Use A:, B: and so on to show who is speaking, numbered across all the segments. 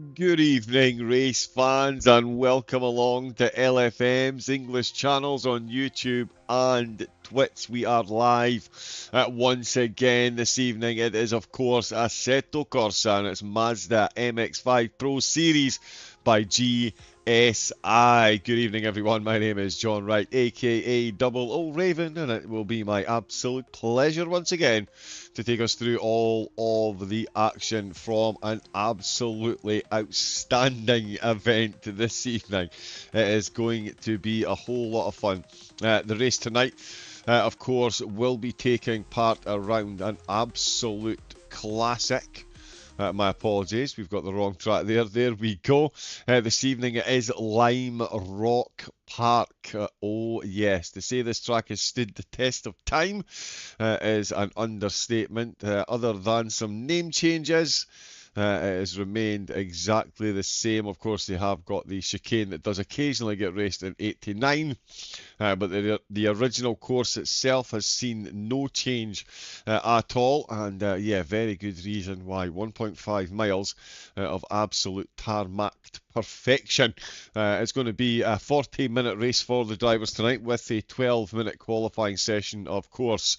A: Good evening, race fans, and welcome along to LFM's English channels on YouTube and Twitch. We are live once again this evening. It is, of course, Assetto Corsa, and it's Mazda MX5 Pro Series by GSI. Good evening, everyone. My name is John Wright, aka Double O Raven, and it will be my absolute pleasure once again to take us through all of the action from an absolutely outstanding event this evening. It is going to be a whole lot of fun. The race tonight, of course, will be taking part around an absolute classic. My apologies, we've got the wrong track there. There we go. This evening it is Lime Rock Park. Oh yes, to say this track has stood the test of time is an understatement. Other than some name changes, it has remained exactly the same. Of course, they have got the chicane that does occasionally get raced in 89, but the original course itself has seen no change at all. And yeah, very good reason why. 1.5 miles of absolute tarmacked perfection. It's going to be a 40-minute race for the drivers tonight with a 12-minute qualifying session, of course.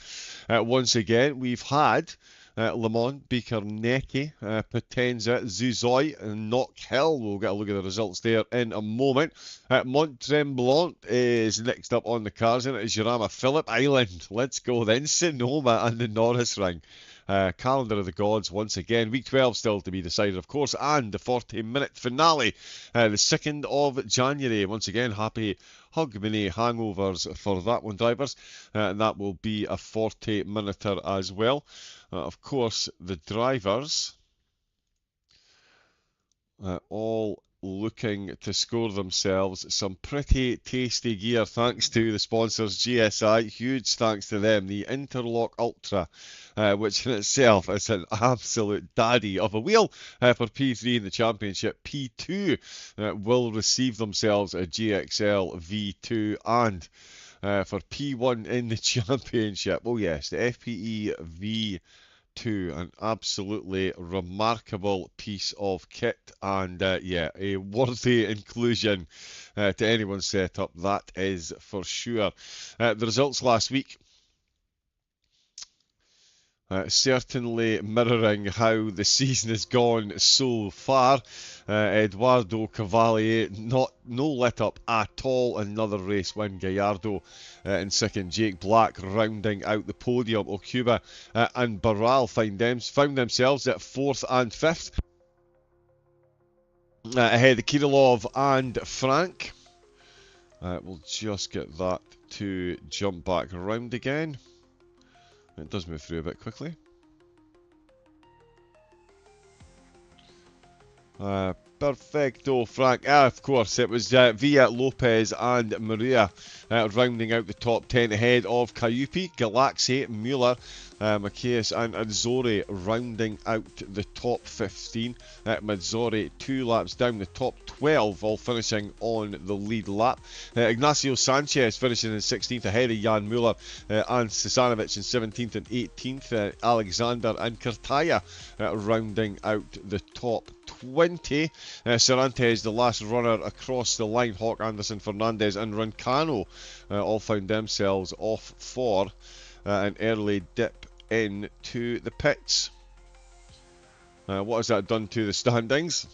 A: Once again, we've had Le Mans, Beekernecke, Potenza, Zuzoi, and Knock Hill. We'll get a look at the results there in a moment. Mont Tremblant is next up on the cards, and it is Jarama Phillip Island. Let's go then. Sonoma and the Norris Ring. Calendar of the Gods once again. Week 12 still to be decided, of course, and the 40-minute finale, the 2nd of January. Once again, happy Hogmanay hangovers for that one, drivers. And that will be a 40-minuter as well. Of course, the drivers all looking to score themselves some pretty tasty gear thanks to the sponsors GSI. Huge thanks to them. The Interlock Ultra, which in itself is an absolute daddy of a wheel for P3 in the championship. P2 will receive themselves a GXL V2, and for P1 in the championship, oh yes, the FPE V2, an absolutely remarkable piece of kit, and yeah, a worthy inclusion to anyone's setup, that is for sure. The results last week, certainly mirroring how the season has gone so far. Eduardo Cavalier no let up at all. Another race win. Gallardo in second. Jake Black rounding out the podium. Okuba and Barral found themselves at 4th and 5th. Ahead of Kirillov and Frank. We'll just get that to jump back around again. It does move through a bit quickly. Perfecto, Frank. Of course, it was Villa, Lopez and Maria rounding out the top 10 ahead of Cayupi, Galaxy, Mueller, Macias and Azzori rounding out the top 15. Mazzori 2 laps down, the top 12 all finishing on the lead lap. Ignacio Sanchez finishing in 16th ahead of Jan Mueller and Sasanovic in 17th and 18th. Alexander and Cartaya rounding out the top 20. Cervantes, the last runner across the line. Hawk, Anderson, Fernandez and Rancano all found themselves off for an early dip into the pits. What has that done to the standings?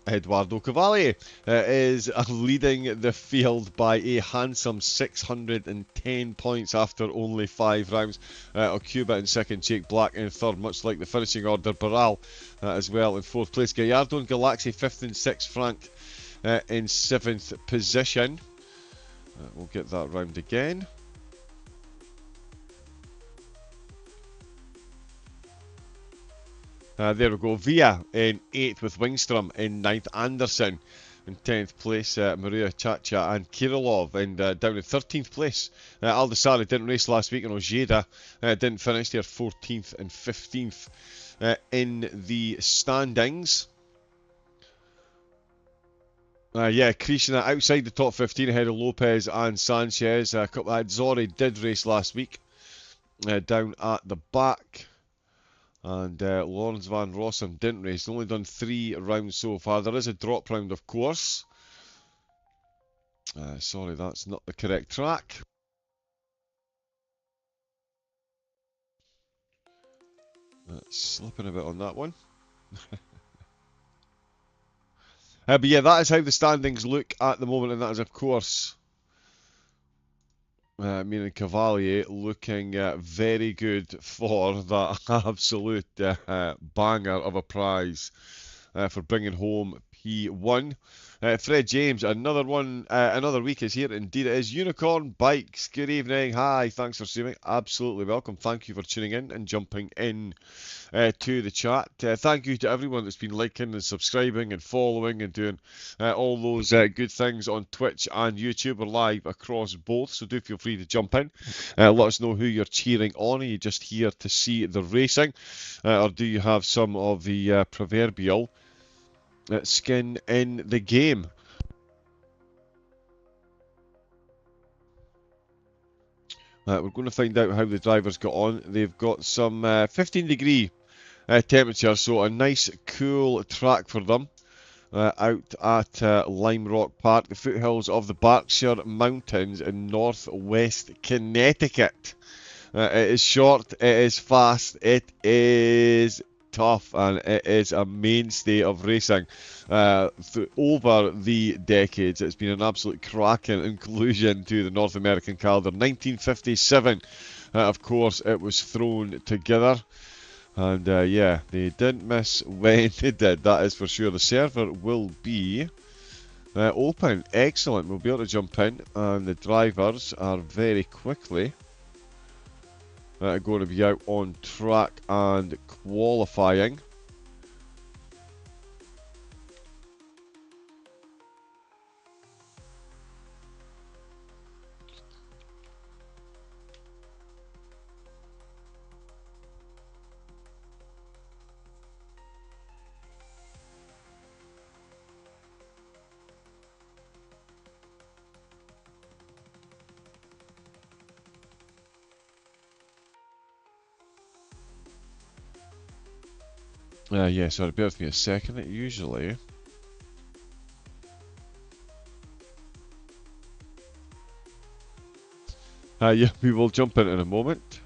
A: Eduardo Cavalier is leading the field by a handsome 610 points after only 5 rounds. Okuba in second, Jake Black in third, much like the finishing order. Barral as well in 4th place. Gallardo and Galaxy 5th and 6th. Frank in 7th position. We'll get that round again. There we go. Villa in 8th with Wingstrom in 9th. Anderson in 10th place. Maria Chacha and Kirillov in down in 13th place. Aldasari didn't race last week, and Ojeda didn't finish. They're 14th and 15th in the standings. Yeah, Krishna outside the top 15 ahead of Lopez and Sanchez. Zori did race last week down at the back. And Lawrence Van Rossum didn't race. Only done 3 rounds so far. There is a drop round, of course. Sorry, that's not the correct track. Slipping a bit on that one. But yeah, that is how the standings look at the moment, and that is, of course, me and Cavalier looking very good for that absolute banger of a prize for bringing home P1. Fred James, another one, another week is here. Indeed, it is. Unicorn Bikes. Good evening. Hi, thanks for streaming. Absolutely welcome. Thank you for tuning in and jumping in to the chat. Thank you to everyone that's been liking and subscribing and following and doing all those good things on Twitch and YouTube. We're live across both, so do feel free to jump in. Let us know who you're cheering on. Are you just here to see the racing, or do you have some of the proverbial skin in the game? We're going to find out how the drivers got on. They've got some 15-degree temperature, so a nice cool track for them out at Lime Rock Park, the foothills of the Berkshire Mountains in northwest Connecticut. It is short, it is fast, it is tough, and it is a mainstay of racing over the decades. It's been an absolute cracking inclusion to the North American calendar. 1957, of course, it was thrown together. And yeah, they didn't miss when they did, that is for sure. The server will be open. Excellent. We'll be able to jump in, and the drivers are very quickly going to be out on track and qualifying. Yeah, sorry, bear with me a second. Usually, yeah, we will jump in a moment.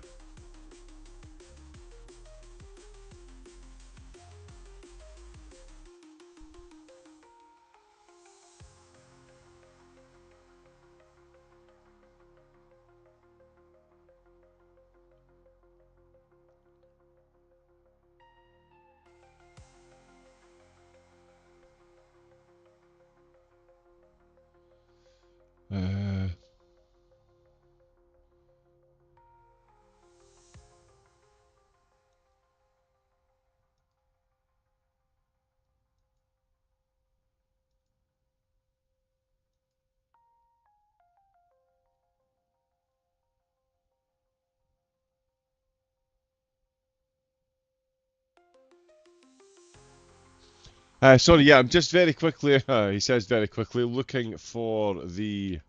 A: Sorry, yeah, I'm just very quickly, he says very quickly, looking for the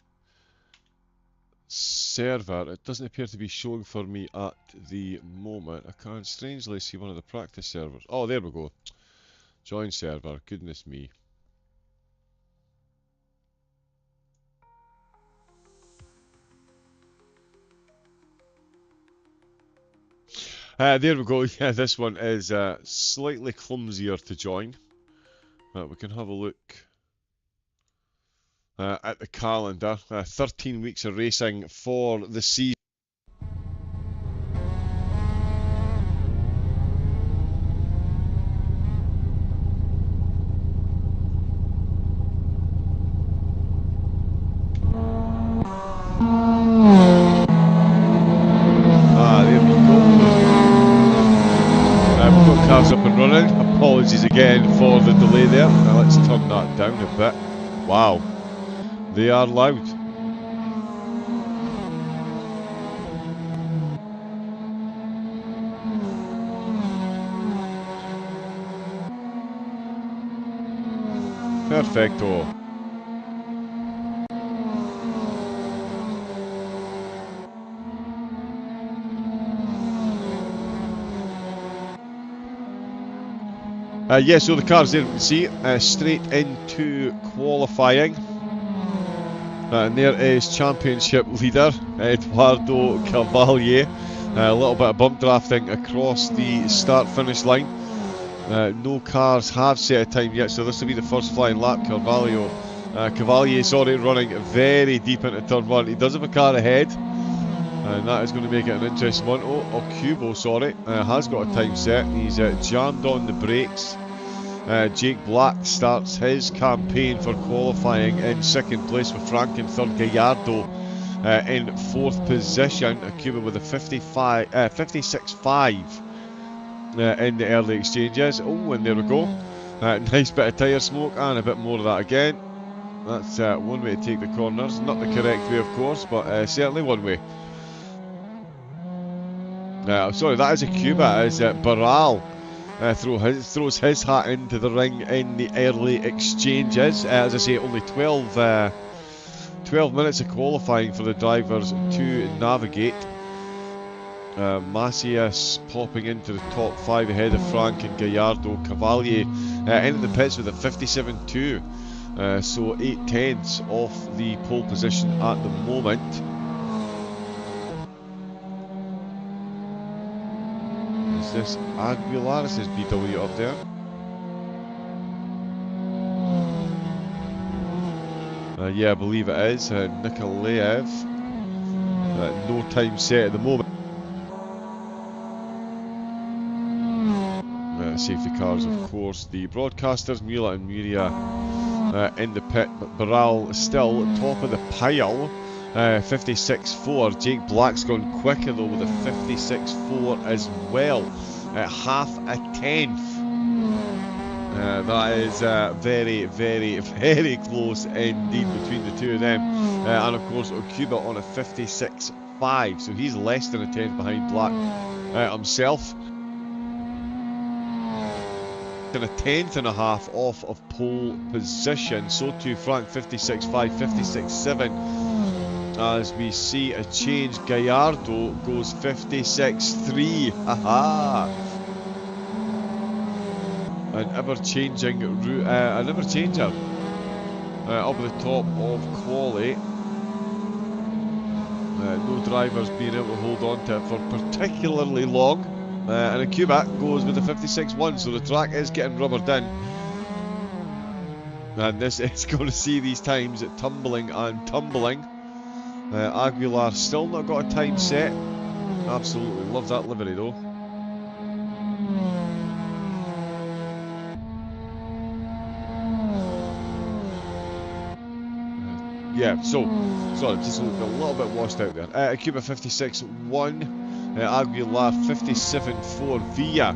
A: server. It doesn't appear to be showing for me at the moment. I can't strangely see one of the practice servers. Oh, there we go. Join server. Goodness me. There we go. Yeah, this one is slightly clumsier to join. We can have a look at the calendar. 13 weeks of racing for the season. There we go. We've got cars up and running. Apologies again for the delay there. Now let's turn that down a bit. Wow. They are loud. Perfecto. Yeah, so the cars there, we can see, straight into qualifying. And there is championship leader, Eduardo Cavalier. A little bit of bump drafting across the start-finish line. No cars have set a time yet, so this will be the first flying lap. Cavalier, sorry, running very deep into turn one. He does have a car ahead, and that is going to make it an interesting one. Oh, Cubo, sorry, has got a time set. He's jammed on the brakes. Jake Black starts his campaign for qualifying in second place with Frank in third, Gallardo in fourth position. Cuba with a 56.5 in the early exchanges. Oh, and there we go. Nice bit of tyre smoke and a bit more of that again. That's one way to take the corners. Not the correct way, of course, but certainly one way. Sorry, that is a Cuba. As Barral throws his hat into the ring in the early exchanges. As I say, only 12 minutes of qualifying for the drivers to navigate. Macias popping into the top 5 ahead of Frank and Gallardo. Cavalier into the pits with a 57.2, so 8/10 off the pole position at the moment. Is this Aguilar? This is BW up there. Yeah, I believe it is. Nikolaev. No time set at the moment. Safety cars, of course. The broadcasters, Mula and Miria in the pit, but Barral still top of the pile. 56.4. Jake Black's gone quicker though with a 56.4 as well. Half a tenth. That is very, very, very close indeed between the two of them. And of course Okuba on a 56.5, so he's less than a tenth behind Black himself. And a tenth and a half off of pole position. So too Frank, 56.5, 56.7. As we see a change, Gallardo goes 56.3. Haha! An ever-changing route, an ever-changer up at the top of quali. No drivers being able to hold on to it for particularly long. And a Cuba goes with a 56.1, so the track is getting rubbered in. And this is going to see these times tumbling and tumbling. Aguilar still not got a time set. Absolutely love that livery though. Yeah, so sorry, just a little bit washed out there. Cuba 56.1. Aguilar 57.4. Villa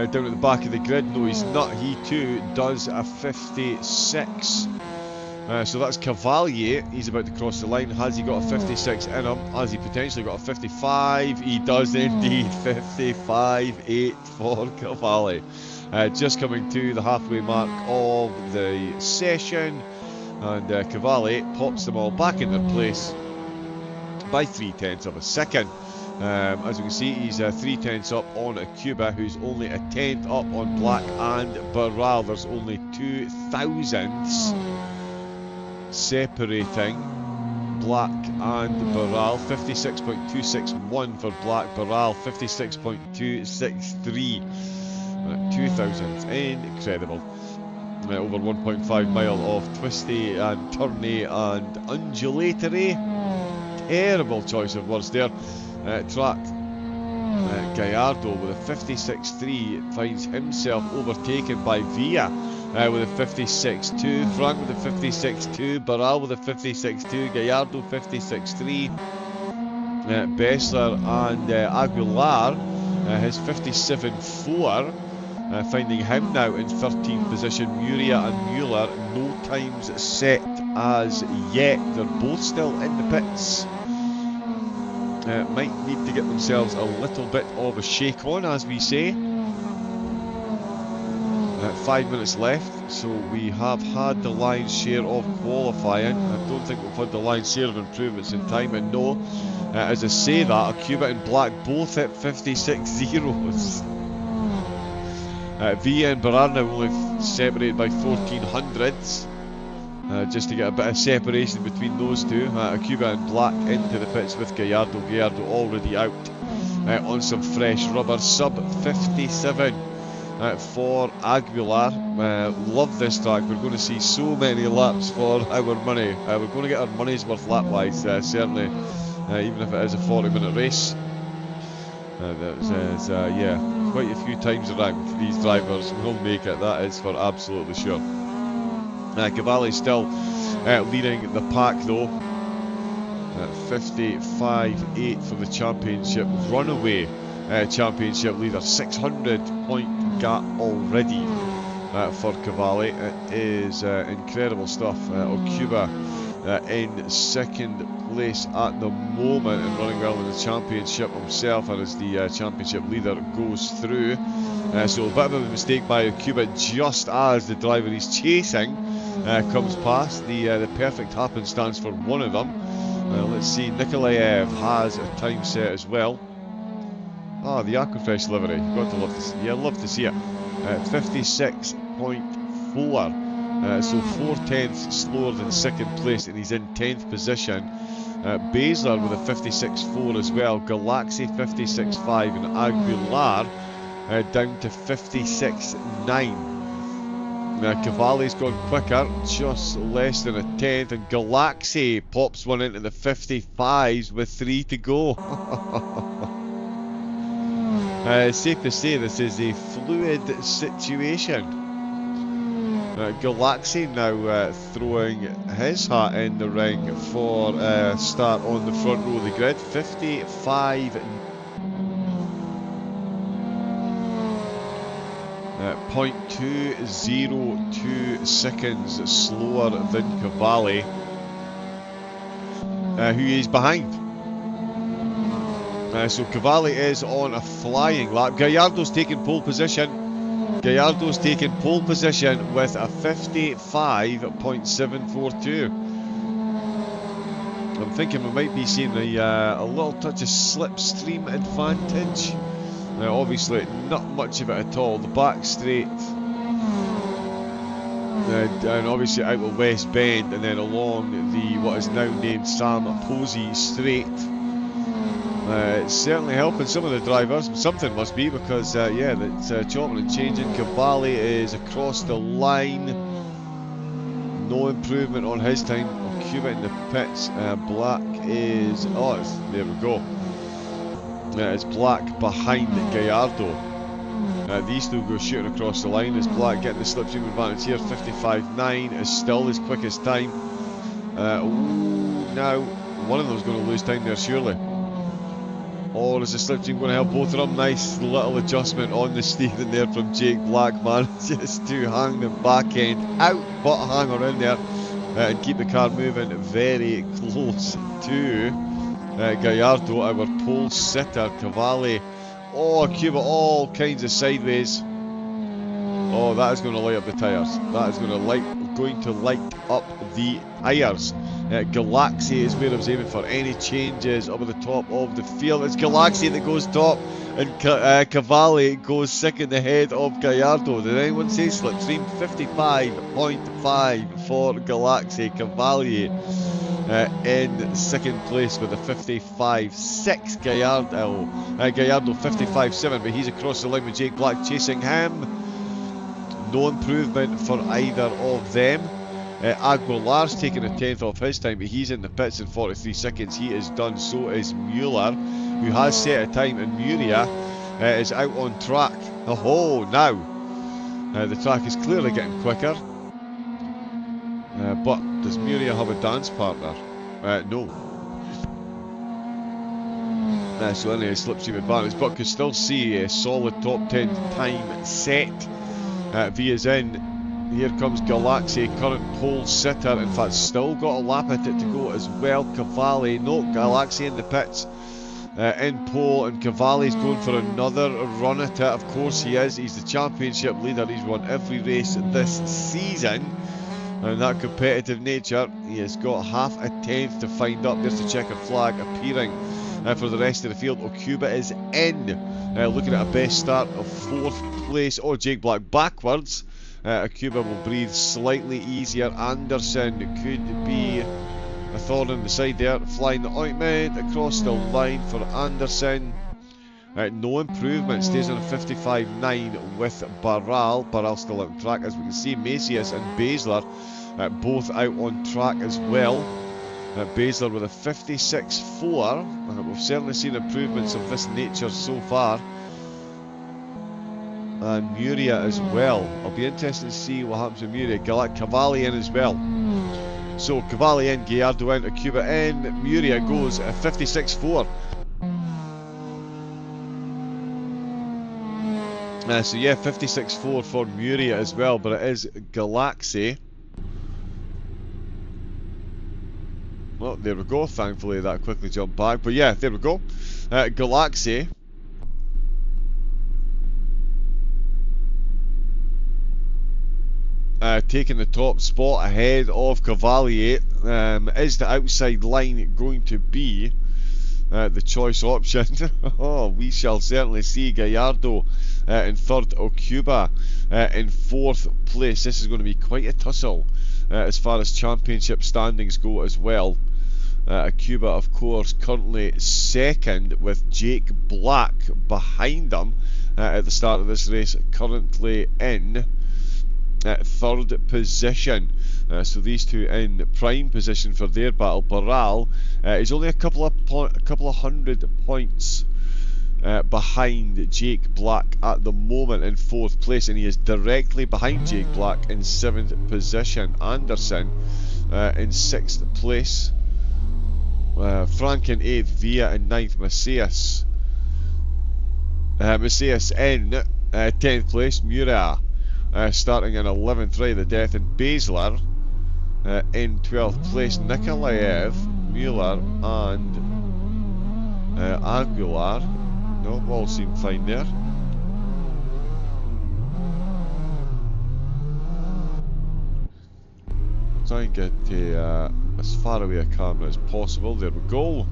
A: down at the back of the grid. No, he's not. He too does a 56. So that's Cavalier. He's about to cross the line. Has he got a 56 in him? Has he potentially got a 55? He does indeed. 55.8 for Cavalier. Just coming to the halfway mark of the session. And Cavalier pops them all back in their place by 0.3 of a second. As you can see, he's 0.3 up on a Cuba, who's only a tenth up on Black and Barral. There's only 2 thousandths separating Black and Barral. 56.261 for Black, Barral 56.263. 2 thousandths, incredible. Over 1.5 mile of twisty and turny and undulatory. Terrible choice of words there. Track. Gallardo with a 56.3 finds himself overtaken by Villa with a 56.2, Frank with a 56.2, Barral with a 56.2, Gallardo 56.3, Bessler and Aguilar his 57.4, finding him now in 13th position. Muria and Mueller, no times set as yet. They're both still in the pits. Might need to get themselves a little bit of a shake on, as we say. 5 minutes left, so we have had the lion's share of qualifying. I don't think we've had the lion's share of improvements in time, and no, as I say that, a Cuba and Black both hit 56 zeros. Villa and Bararna only separated by 1400ths. Just to get a bit of separation between those two. Cuba and Black into the pits with Gallardo. Gallardo already out on some fresh rubber. Sub 57 for Aguilar. Love this track. We're going to see so many laps for our money. We're going to get our money's worth lap wise, certainly, even if it is a 40-minute race. Yeah, quite a few times around these drivers will make it, that is for absolutely sure. Cavalli still leading the pack though. 55.8 for the championship runaway championship leader. 600 point gap already for Cavalli. It is incredible stuff. Cuba in second place at the moment and running well in the championship himself, and as the championship leader goes through. So a bit of a mistake by Cuba just as the driver he's chasing comes past. The perfect happenstance for one of them. Let's see, Nikolaev has a time set as well. Ah, the Aquafresh livery. You've got to love to see. Yeah, love to see it. 56.4. So 4/10ths slower than second place, and he's in 10th position. Basler with a 56.4 as well. Galaxy 56.5 and Aguilar down to 56.9. Cavalli's gone quicker, just less than a 10th, and Galaxy pops one into the 55s with 3 to go. Safe to say this is a fluid situation. Galaxy now throwing his hat in the ring for start on the front row of the grid. 55. 0.202 seconds slower than Cavalli, who is behind. So Cavalli is on a flying lap. Gallardo's taking pole position. Gallardo's taking pole position with a 55.742. I'm thinking we might be seeing a little touch of slipstream advantage. Now obviously not much of it at all. The back straight and obviously out of West Bend and then along the what is now named Sam Posey Straight. It's certainly helping some of the drivers. Something must be, because yeah, that's chopping and changing. Cavalli is across the line. No improvement on his time. Cuba in the pits. Black is there we go. It's Black behind Gallardo. These two go shooting across the line. Is Black getting the slipstream advantage here? 55.9 is still his quickest time. Now one of them is going to lose time there surely. Or is the slipstream going to help both of them? Nice little adjustment on the steering there from Jake Black, man. Just to hang the back end out, but hang around there and keep the car moving very close to Gallardo, our pole sitter. Cavalli. Oh, Cuba all kinds of sideways. Oh, that is going to light up the tyres. That is going to light up the tyres. Galaxy is where I was aiming for. Any changes up at the top of the field? It's Galaxy that goes top, and Cavalli goes second ahead of Gallardo. Did anyone say slipstream? 55.5 for Galaxy. Cavalli in second place with a 55.6. Gallardo 55.7, but he's across the line with Jake Black chasing him. No improvement for either of them. Aguilar's taking a 10th off his time, but he's in the pits in 43 seconds. He is done. So is Mueller, who has set a time, and Muria is out on track. Oh, now the track is clearly getting quicker. But does Muria have a dance partner? No. So anyway, slipstream advantage, but could still see a solid top 10 time set. Via's in. Here comes Galaxy, current pole sitter. In fact, still got a lap at it to go as well. Cavalli, no, Galaxy in the pits in pole, and Cavalli's going for another run at it. Of course he is. He's the championship leader. He's won every race this season. And that competitive nature, he has got half a 10th to find up. There's the checker flag appearing for the rest of the field. Cuba is in, looking at a best start of 4th place. Oh, Jake Black backwards. Akuba will breathe slightly easier. Anderson could be a thorn in the side there. Flying the ointment across the line for Anderson. No improvement. Stays on a 55.9 with Barral. Barral still out on track, as we can see. Macias and Baszler both out on track as well. Baszler with a 56.4. We've certainly seen improvements of this nature so far. And Muria as well. I'll be interested to see what happens with Muria. Cavalli in as well. So Cavalli in, Gallardo in, Akuba in. Muria goes at 56.4. So yeah, 56.4 for Muria as well, but it is Galaxy. Well, there we go. Thankfully that quickly jumped back. But yeah, there we go. Galaxy. Taking the top spot ahead of Cavalier. Is the outside line going to be the choice option? Oh, we shall certainly see. Gallardo in third, Okuba in fourth place. This is going to be quite a tussle as far as championship standings go as well. Akuba, of course, currently second with Jake Black behind him at the start of this race, currently in third position. So these two in prime position for their battle. Barral is only a couple of hundred points behind Jake Black at the moment in fourth place, and he is directly behind Jake Black in seventh position. Anderson in sixth place. Frank in eighth. Villa in ninth. Macias in 10th place. Murat starting in 11th, right the death, and Baszler in 12th place. Nikolaev, Mueller and Aguilar, no, all seem fine there. Try and get as far away a camera as possible. There we go.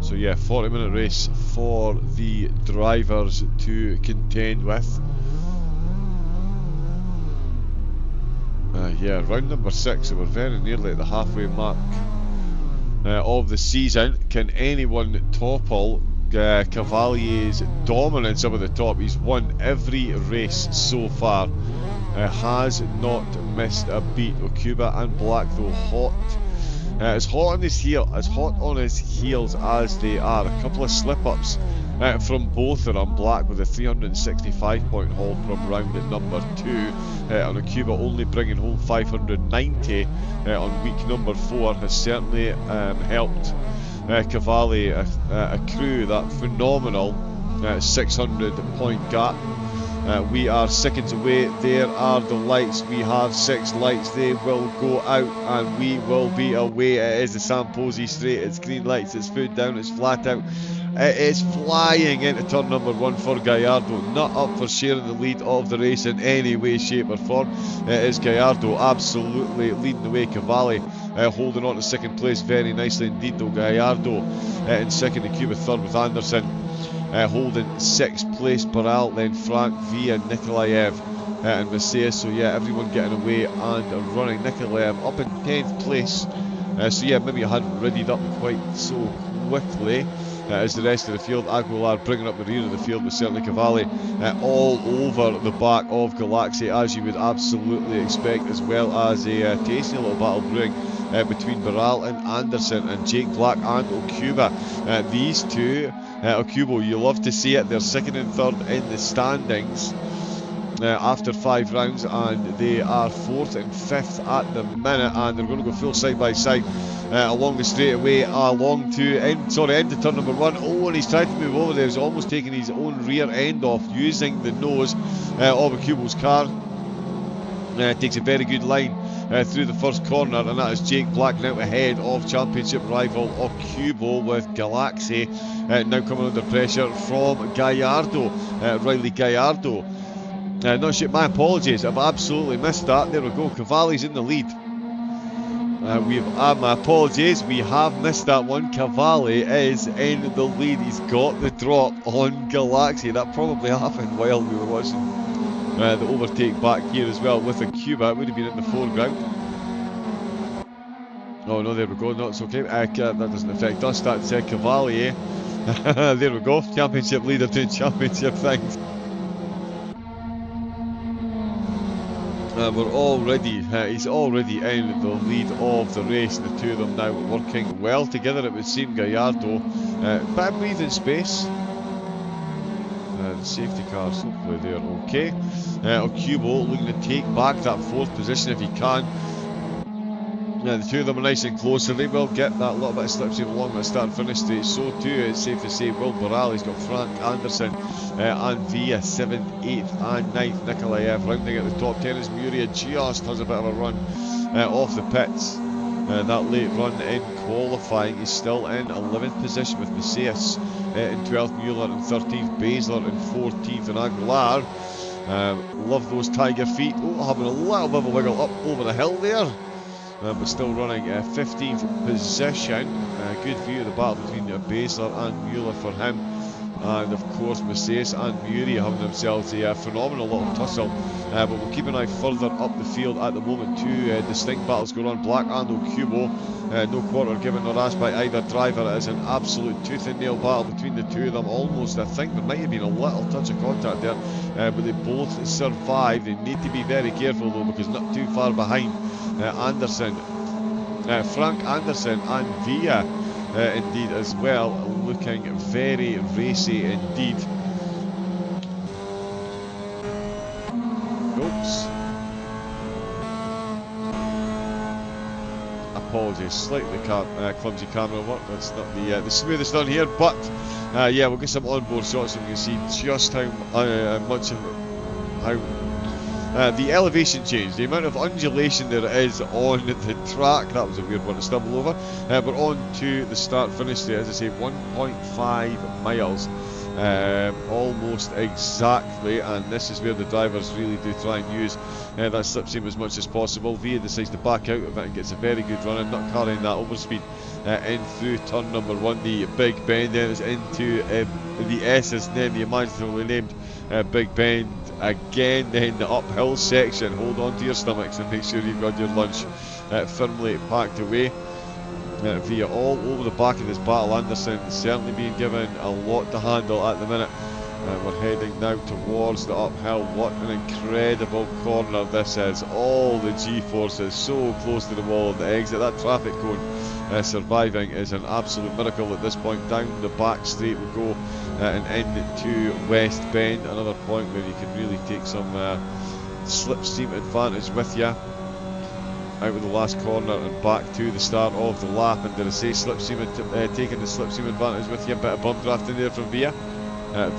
A: So yeah, 40-minute race for the drivers to contend with. Yeah, round number 6, so we're very nearly at the halfway mark of the season. Can anyone topple Cavalier's dominance up at the top? He's won every race so far. Has not missed a beat. Okuba and Black, though, hot. As hot on his heels as they are. A couple of slip-ups from both of them. Black with a 365-point haul from round at number 2. On Akuba only bringing home 590 on week number 4 has certainly helped Cavalli accrue that phenomenal 600-point gap. We are seconds away. There are the lights. We have 6 lights. They will go out and we will be away. It is the Samposi straight. It's green lights. It's foot down. It's flat out. It is flying into turn number 1 for Gallardo. Not up for sharing the lead of the race in any way, shape or form. It is Gallardo absolutely leading the way. Cavalli holding on to second place very nicely indeed, though. Gallardo in second, and Cuba third with Anderson holding 6th place. Barral, then Frank, Villa, Nikolaev and Macias. So yeah, everyone getting away and running. Nikolaev up in 10th place. So yeah, maybe I hadn't readied up quite so quickly as the rest of the field. Aguilar bringing up the rear of the field, with certainly Cavalli all over the back of Galaxy, as you would absolutely expect, as well as a tasty little battle brewing between Barral and Anderson, and Jake Black and Okuba. These two, Okubo, you love to see it. They're second and third in the standings after 5 rounds, and they are 4th and 5th at the minute, and they're going to go full side by side along the straightaway into turn number 1. Oh, and he's tried to move over there. He's almost taken his own rear end off using the nose of Okubo's car. Takes a very good line through the first corner, and that is Jake Black now ahead of championship rival Okubo, with Galaxy now coming under pressure from Gallardo, Riley Gallardo. Not sure, my apologies, I've absolutely missed that. There we go, Cavalli's in the lead. My apologies, we have missed that one. Cavalli is in the lead. He's got the drop on Galaxy. That probably happened while we were watching the overtake back here as well with a Cuba. It would have been in the foreground. Oh no, there we go. No, it's okay. That doesn't affect us. That's Cavalli. There we go. Championship leader doing championship things. We're already, he's already in the lead of the race. The two of them now working well together, it would seem. Gallardo, bit of breathing space. The safety cars, hopefully they're okay. Okubo looking to take back that fourth position if he can. The two of them are nice and close, so they will get that little bit of slipstream along the start and finish straight. So too, it's safe to say, Will Borrell, he's got Frank Anderson and Via 7th, 8th and 9th. Nikolaev rounding at the top 10 as Muria just has a bit of a run off the pits. That late run in qualifying, he's still in 11th position with Macias in 12th, Mueller in 13th, Basler in 14th and Aguilar. Love those tiger feet. Oh, having a little bit of a wiggle up over the hill there. But still running 15th position. Good view of the battle between Basler and Mueller for him. And of course Macias and Muri having themselves a phenomenal little tussle. But we'll keep an eye further up the field at the moment. Two distinct battles going on. Black and Okubo. No quarter given or asked by either driver. It is an absolute tooth and nail battle between the two of them. Almost, I think there might have been a little touch of contact there. But they both survived. They need to be very careful though, because not too far behind Anderson, Frank Anderson and Via indeed as well, looking very racy indeed. Oops. Apologies, slightly clumsy camera work. That's not the smoothest on here, but yeah, we'll get some onboard shots so we can see just how much of how the elevation change, the amount of undulation there is on the track. That was a weird one to stumble over. But on to the start-finish there, as I say, 1.5 miles, almost exactly, and this is where the drivers really do try and use that slipstream as much as possible. Via decides to back out of it and gets a very good run in, not carrying that overspeed in through turn number 1, the big bend, then is into the S is then the imaginatively named Big Bend again, then the uphill section. Hold on to your stomachs and make sure you've got your lunch firmly packed away. Via all over the back of this battle. Anderson certainly being given a lot to handle at the minute. We're heading now towards the uphill. What an incredible corner this is. All the G-forces so close to the wall of the exit. That traffic cone surviving is an absolute miracle at this point. Down the back straight we go and into West Bend. Another point where you can really take some slipstream advantage with you. Out with the last corner and back to the start of the lap. And did I say slipstream, taking the slipstream advantage with you? A bit of bump draft in there from Via.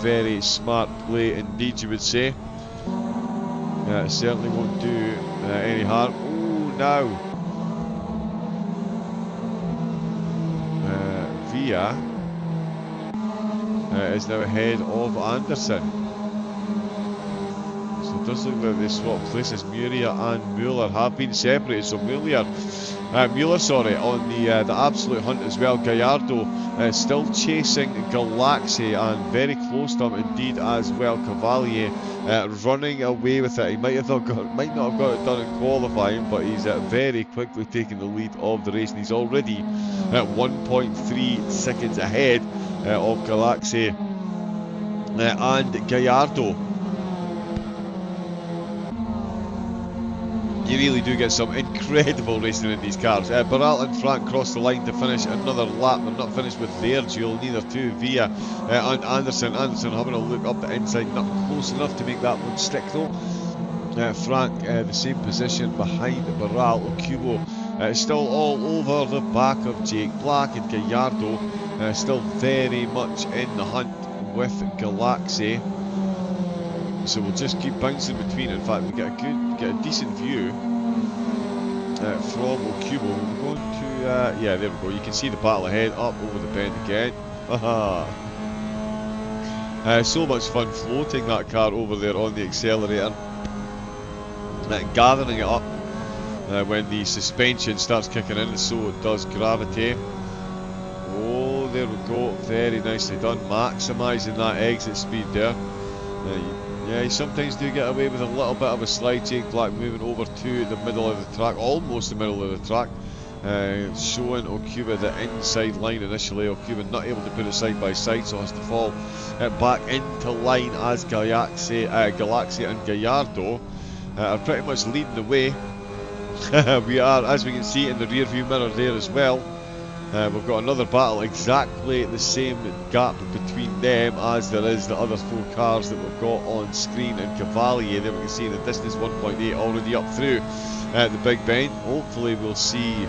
A: Very smart play indeed, you would say. It certainly won't do any harm. Oh, now Via is now ahead of Anderson. So it does look like they swap places. Muria and Mueller have been separated. So Mueller, sorry, on the absolute hunt as well. Gallardo still chasing Galaxy and very close to him indeed as well. Cavalier running away with it. He might not have got it done in qualifying, but he's very quickly taking the lead of the race, and he's already at 1.3 seconds ahead of Galaxy and Gallardo. You really do get some incredible racing in these cars. Borrell and Frank cross the line to finish another lap. They're not finished with their duel, neither two. Via and Anderson. Anderson having a look up the inside, not close enough to make that one stick though. Frank the same position behind Borrell. Okubo still all over the back of Jake Black, and Gallardo still very much in the hunt with Galaxy. So we'll just keep bouncing between. In fact, we get a decent view from Okubo. We're going to yeah, there we go. You can see the battle ahead, up over the bend again. So much fun floating that car over there on the accelerator, gathering it up when the suspension starts kicking in, so it does gravity. Oh, there we go, very nicely done, maximising that exit speed there. Yeah, you sometimes do get away with a little bit of a slide. Jake Black moving over to the middle of the track, almost the middle of the track, showing Okuba the inside line initially. Okuba not able to put it side by side, so has to fall back into line as Galaxy and Gallardo are pretty much leading the way. We are, as we can see in the rear view mirror there as well, we've got another battle, exactly the same gap between them as there is the other 4 cars that we've got on screen. And Cavalier, there we can see the distance 1.8 already up through the Big Bend. Hopefully we'll see,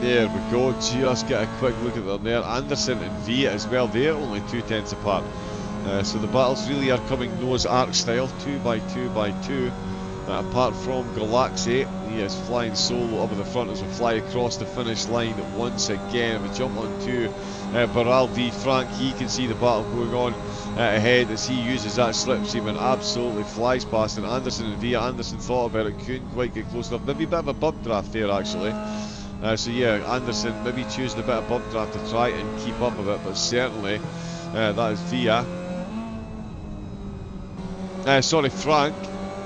A: there we go, just get a quick look at them there. Anderson and Via as well, they're only 2/10 apart. So the battles really are coming Noah's Ark style, 2 by 2 by 2. Apart from Galaxy, he is flying solo up at the front as we fly across the finish line once again. We jump onto Barral v Frank. He can see the battle going on ahead as he uses that slipstream and absolutely flies past. And Anderson and Via, Anderson thought about it, couldn't quite get close enough. Maybe a bit of a bump draft there actually. So yeah, Anderson maybe choosing a bit of bump draft to try and keep up a bit, but certainly that is Via. Sorry, Frank.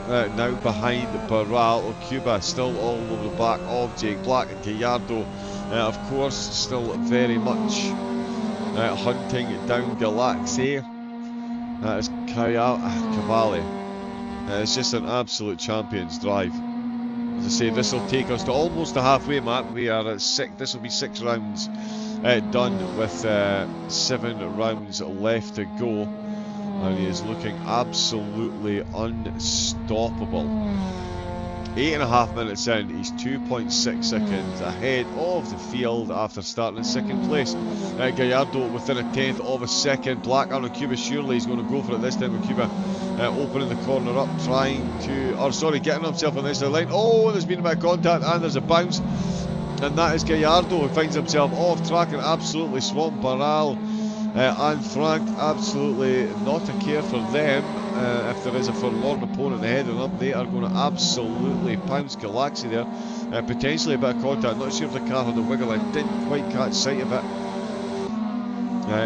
A: Now behind Barral. Okuba still all over the back of Jake Black, and Gallardo of course still very much hunting down Galaxy. That is Cavalli. It's just an absolute champion's drive. As I say, this will take us to almost the halfway mark. We are at 6, this will be 6 rounds done with 7 rounds left to go. And he is looking absolutely unstoppable. 8.5 minutes in, he's 2.6 seconds ahead of the field after starting in 2nd place. Gallardo within a 10th of a second. Black on Okuba, surely he's going to go for it this time. Okuba opening the corner up, trying to, or sorry, getting himself on the inside line. Oh, there's been a bit of contact and there's a bounce. And that is Gallardo who finds himself off track and absolutely swamped Barral. And Frank, absolutely not a care for them. If there is a forlorn opponent ahead of them, they are going to absolutely pounce Galaxy there. Potentially a bit of contact, not sure if the car had a wiggle, I didn't quite catch sight of it.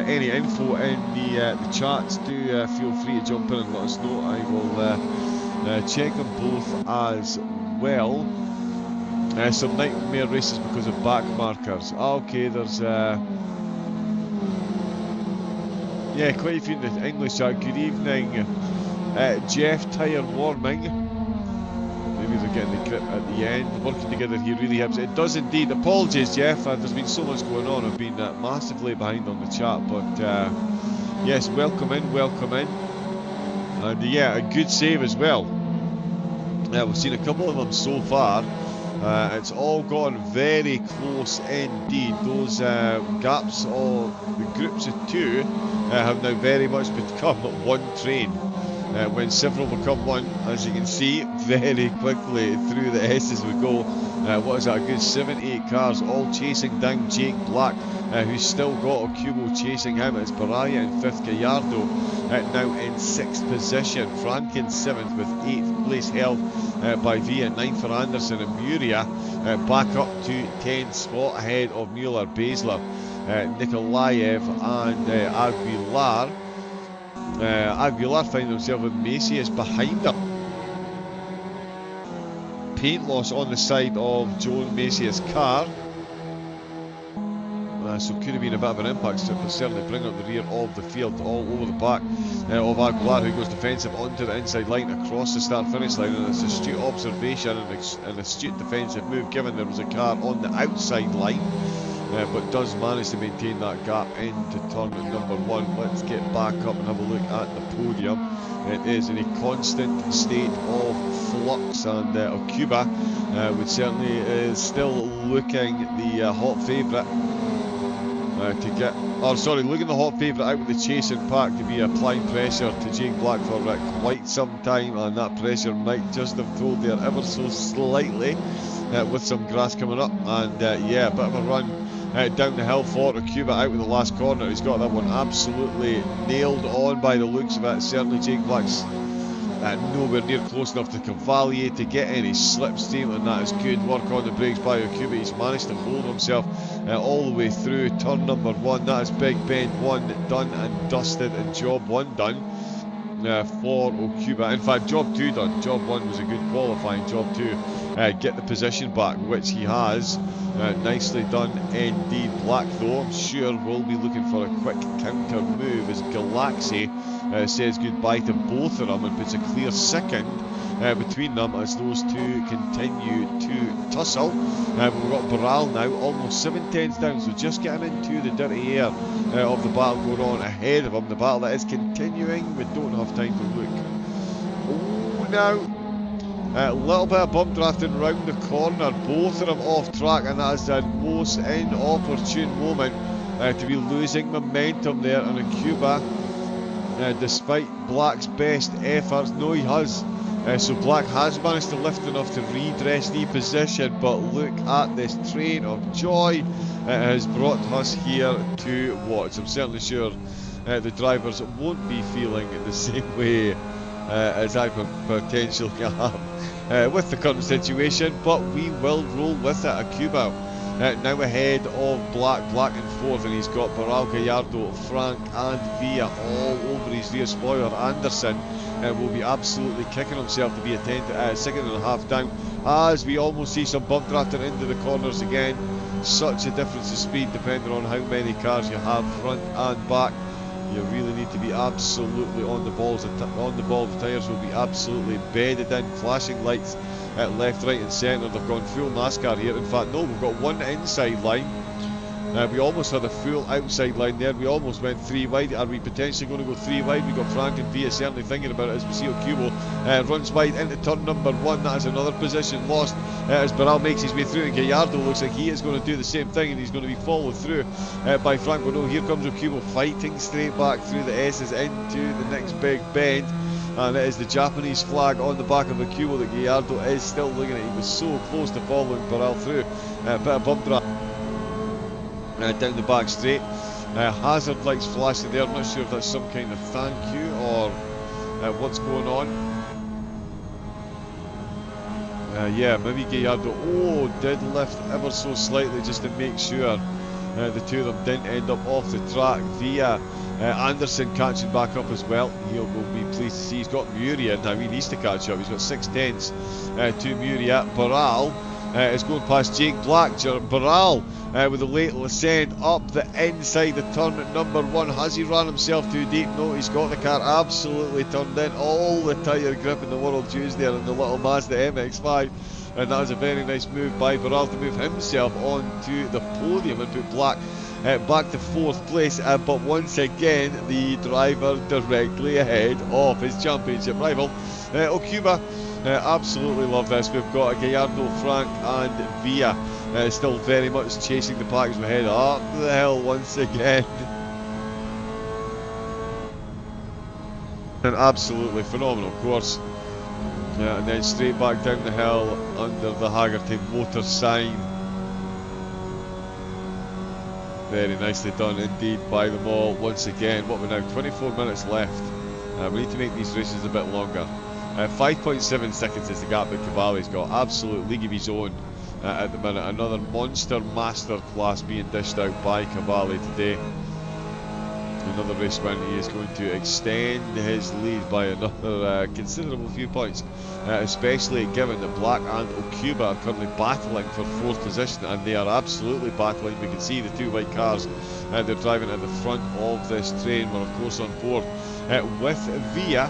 A: Any info in the chats, do feel free to jump in and let us know. I will check them both as well. Some nightmare races because of back markers. Okay, there's yeah, quite a few in the English chat. Good evening, Jeff. Tyre warming. Maybe they're getting the grip at the end. Working together here really helps. It does indeed. Apologies, Jeff. There's been so much going on. I've been massively behind on the chat, but yes, welcome in, welcome in. And yeah, a good save as well. We've seen a couple of them so far. It's all gone very close indeed. Those gaps or the groups of 2 have now very much become one train. When several become one, as you can see, very quickly through the S as we go. What is that, a good 7-8 cars all chasing down Jake Black, who's still got Okubo chasing him. It's Baraya in 5th, Gallardo now in 6th position, Frank in 7th with 8th place held by Via, 9th for Anderson, and Muria back up to 10th spot ahead of Mueller, Basler, Nikolaev and Aguilar. Aguilar finds himself with Macias behind him. Paint loss on the side of Joan Macias' car. So could have been a bit of an impact, but certainly bring up the rear of the field all over the back of Aguilar, who goes defensive onto the inside line across the start-finish line. And it's astute observation and an astute defensive move, given there was a car on the outside line. But does manage to maintain that gap into turn number 1. Let's get back up and have a look at the podium. It is in a constant state of flux, and Okuba would certainly is still looking the hot favourite to get, or sorry, looking the hot favourite out with the chasing pack to be applying pressure to Jake Black for quite some time, and that pressure might just have pulled there ever so slightly with some grass coming up. And yeah, a bit of a run down the hill for Okuba out with the last corner. He's got that one absolutely nailed on by the looks of it. Certainly Jake Black's Nowhere near close enough to Cavalier to get any slipstream, and that is good work on the brakes by Okuba. He's managed to hold himself all the way through turn number 1. That is Big Bend 1 done and dusted, and job 1 done for Okuba. In fact, job 2 done. Job 1 was a good qualifying. Job 2, get the position back, which he has. Nicely done indeed. Black, though, I'm sure will be looking for a quick counter move as Galaxy says goodbye to both of them and puts a clear second between them as those two continue to tussle. We've got Barral now, almost 7/10 down, so just getting into the dirty air of the battle going on ahead of him. The battle that is continuing. We don't have time to look. Oh, now. A little bit of bump drafting round the corner, both of them off track, and that is the most inopportune moment to be losing momentum there on Okuba, despite Black's best efforts. No, he has. So Black has managed to lift enough to redress the position, but look at this train of joy it has brought us here to watch. I'm certainly sure the drivers won't be feeling the same way as I potentially have with the current situation, but we will roll with it. Okuba now ahead of Black in 4th, and he's got Barral, Gallardo, Frank and Villa all over his rear spoiler. Anderson will be absolutely kicking himself to be a second and a half down, as we almost see some bump drafting into the corners again. Such a difference in speed depending on how many cars you have front and back. You really need to be absolutely on the balls. The tyres will be absolutely bedded in. Flashing lights at left, right and centre. They've gone full NASCAR here. In fact, no, we've got one inside line. We almost had a full outside line there. We almost went 3 wide. Are we potentially going to go 3 wide? We've got Frank and Villa certainly thinking about it as we see Okubo runs wide into turn number 1. That is another position lost as Barral makes his way through, and Gallardo looks like he is going to do the same thing, and he's going to be followed through by Frank. But no, here comes Okubo fighting straight back through the S's into the next big bend. And it is the Japanese flag on the back of Okubo that Gallardo is still looking at. He was so close to following Barral through. Bit of bump draft down the back straight. Hazard lights flashing there. I'm not sure if that's some kind of thank you or what's going on. Yeah, maybe Gallardo did lift ever so slightly just to make sure the two of them didn't end up off the track. Via Anderson catching back up as well. He'll be pleased to see he's got Muria now. He needs to catch up. He's got 6/10 to Muria. Barral is going past Jake Black. Barral with a late ascent up the inside of turn at number 1. Has he ran himself too deep? No, he's got the car absolutely turned in. All the tyre grip in the world used there in the little Mazda MX5. And that was a very nice move by Barral to move himself onto the podium and put Black back to 4th place. But once again, the driver directly ahead of his championship rival, Okuba. Absolutely love this. We've got Gallardo, Frank and Villa still very much chasing the pack as we head up the hill once again. An absolutely phenomenal course. And then straight back down the hill under the Haggerty Motor sign. Very nicely done indeed by them all once again. What we're now 24 minutes left. We need to make these races a bit longer. 5.7 seconds is the gap that Cavalli's got. Absolute league of his own at the minute. Another monster master class being dished out by Cavalli today. Another race when he is going to extend his lead by another considerable few points, especially given that Black and Okuba are currently battling for 4th position, and they are absolutely battling. We can see the 2 white cars they're driving at the front of this train. We're of course on board with Villa,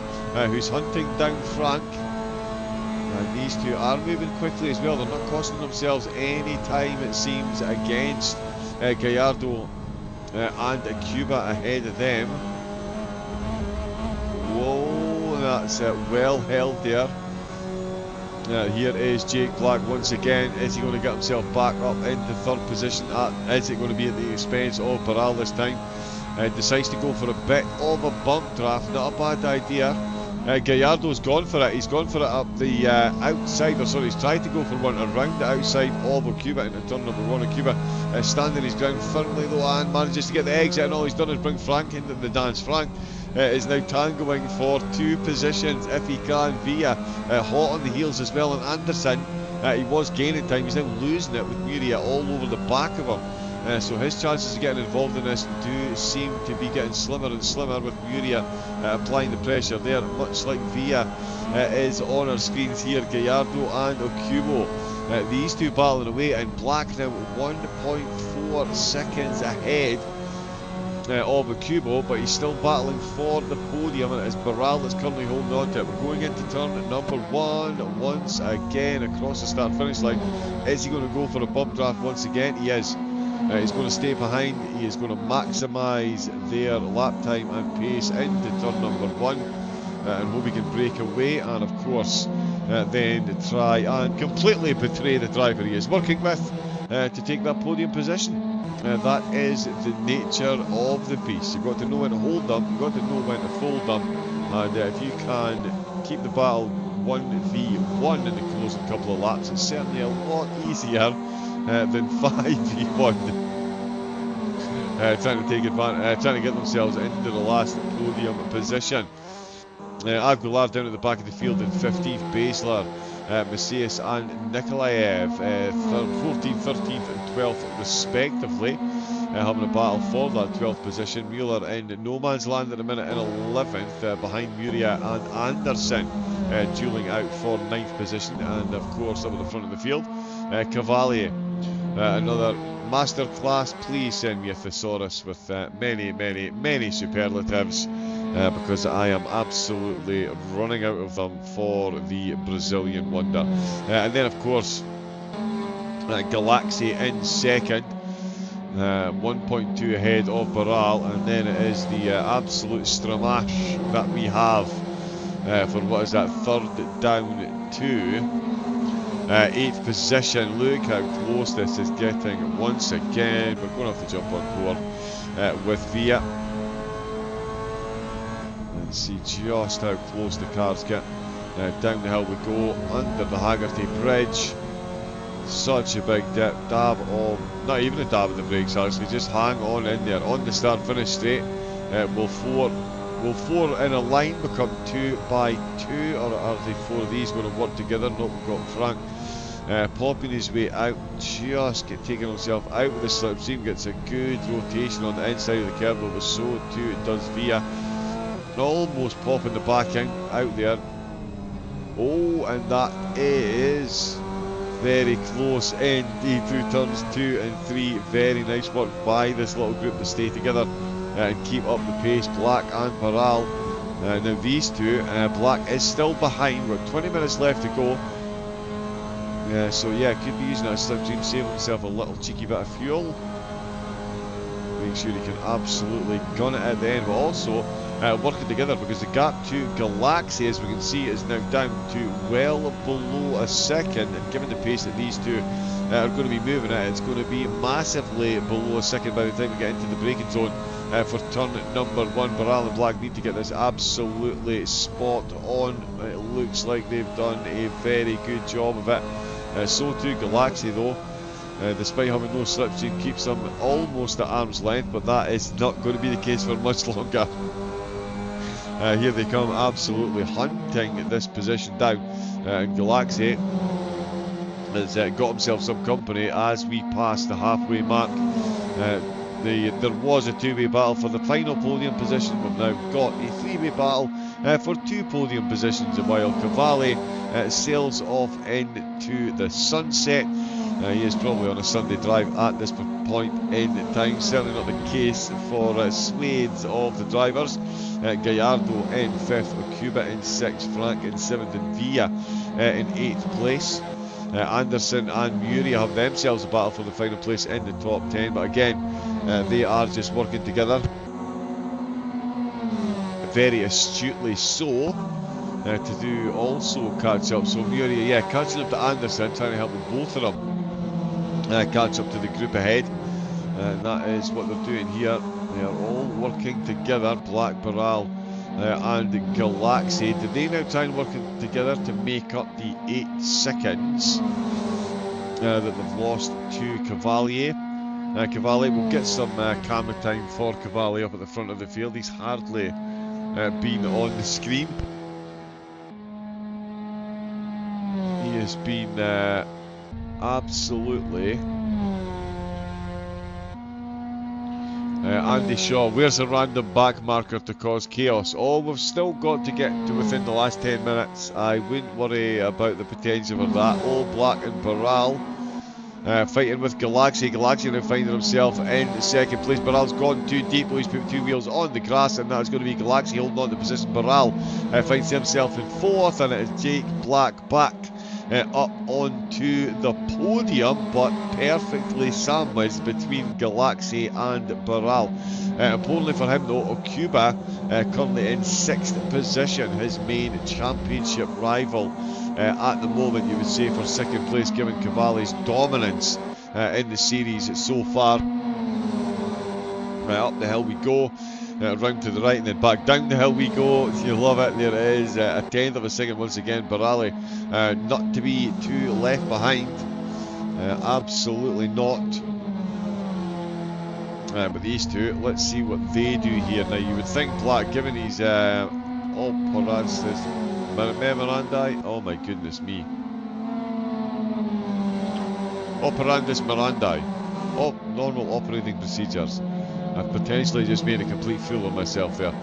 A: who's hunting down Frank. And these two are moving quickly as well. They're not costing themselves any time, it seems, against Gallardo and Okuba ahead of them. Whoa, that's well held there. Here is Jake Black once again. Is he going to get himself back up into 3rd position? Is it going to be at the expense of Barral this time? Decides to go for a bit of a bump draft. Not a bad idea. Gallardo's gone for it. He's gone for it up the outside, or sorry, he's tried to go for one around the outside of Okuba into turn number 1. Okuba standing his ground firmly though, and manages to get the exit, and all he's done is bring Frank into the dance. Frank is now tangoing for 2 positions if he can via hot on the heels as well, and Anderson, he was gaining time, he's now losing it with Muria all over the back of him. So his chances of getting involved in this do seem to be getting slimmer and slimmer, with Muria applying the pressure there, much like Villa is on our screens here. Gallardo and Okubo, these two battling away, and Black now 1.4 seconds ahead of Okubo, but he's still battling for the podium, and it is Barral that's currently holding on to it. We're going into turn number 1 once again across the start finish line. Is he going to go for a bump draft once again? He is. He's going to stay behind. He is going to maximise their lap time and pace into turn number 1, and hope he can break away, and of course then try and completely betray the driver he is working with to take that podium position. That is the nature of the beast. You've got to know when to hold them, you've got to know when to fold them, and if you can keep the battle 1v1 in the closing couple of laps, it's certainly a lot easier than 5v1. Trying to take advantage, trying to get themselves into the last podium position. Aguilar down at the back of the field in 15th, Basler, Macias and Nikolaev 14th, 13th and 12th respectively, having a battle for that 12th position. Mueller in no man's land at the minute in 11th, behind Muria and Anderson, dueling out for 9th position, and of course up at the front of the field, Cavalier. Another masterclass. Please send me a thesaurus with many superlatives, because I am absolutely running out of them for the Brazilian wonder. And then of course Galaxy in second, 1.2 ahead of Barral, and then it is the absolute stramash that we have for what is that, third down 2. 8th position. Look how close this is getting once again. We're going to have to jump on board with Villa and see just how close the cars get. Down the hill we go, under the Haggerty Bridge. Such a big dip, dab of, not even a dab of the brakes actually, just hang on in there. On the start finish straight, will four in a line become 2 by 2, or are the 4 of these going to work together? Nope, we've got Frank popping his way out, just taking himself out with the slipstream, gets a good rotation on the inside of the curve, but so too it does Villa. Almost popping the back end out there. Oh, and that is very close indeed through turns 2 and 3. Very nice work by this little group to stay together and keep up the pace. Black and Barral. Now these two, Black is still behind. We've got 20 minutes left to go. So yeah, could be using that slipstream, saving himself a little cheeky bit of fuel. Make sure he can absolutely gun it at the end, but also working together, because the gap to Galaxy, as we can see, is now down to well below a second, and given the pace that these two are going to be moving at, it's going to be massively below a second by the time we get into the braking zone for turn number 1. Barral and Black need to get this absolutely spot on. It looks like they've done a very good job of it. So too Galaxy though, despite having no slipstream, keeps them almost at arm's length, but that is not going to be the case for much longer. Here they come, absolutely hunting this position down, and Galaxy has got himself some company as we pass the halfway mark. There was a 2-way battle for the final podium position. We've now got a 3-way battle for 2 podium positions, while Cavalli sails off into the sunset. He is probably on a Sunday drive at this point in time. Certainly not the case for swathes of the drivers. Gallardo in 5th, Okuba in 6th, Frank in 7th, and Villa in 8th place. Anderson and Muria have themselves a battle for the final place in the top 10, but again they are just working together very astutely so to do also catch up. So Muria, yeah, catching up to Anderson, trying to help them, both of them catch up to the group ahead, and that is what they're doing here. They are all working together, Black, Barral and Galaxy. Did they now try and work together to make up the 8 seconds that they've lost to Cavalier? Cavalier will get some camera time for Cavalier up at the front of the field. He's hardly been on the screen. He has been absolutely... Andy Shaw, where's a random back marker to cause chaos? Oh, we've still got to get to within the last 10 minutes. I wouldn't worry about the potential for that. Oh, Black and Barral fighting with Galaxy. Galaxy now finding himself in second place. Barral's gone too deep. He's put two wheels on the grass, and that's going to be Galaxy holding on to position. Barral finds himself in fourth, and it is Jake Black back up onto the podium, but perfectly sandwiched between Galaxy and Barral. Importantly for him though, Okuba currently in 6th position, his main championship rival at the moment, you would say, for 2nd place, given Cavalli's dominance in the series so far. Right, up the hill we go. Round to the right and then back down the hill we go. You love it. There it is, a 10th of a second once again. Barali not to be too left behind, absolutely not. But these two, let's see what they do here. Now you would think Black, given he's Mirandai, oh my goodness me, Operandus Mirandai, normal operating procedures. I've potentially just made a complete fool of myself there.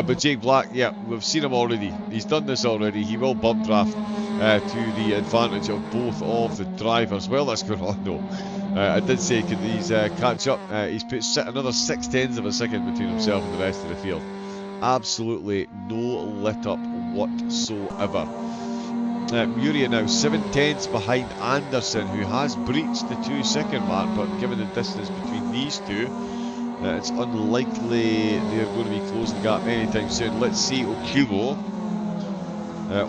A: But Jake Black, yeah, we've seen him already. He's done this already. He will bump draft to the advantage of both of the drivers. Well, that's going on though. I did say, could these catch up? He's put another 6/10 of a second between himself and the rest of the field. Absolutely no let up whatsoever. Muria now 7/10 behind Anderson, who has breached the 2-second mark, but given the distance between these two, it's unlikely they're going to be closing the gap anytime soon. Let's see Okubo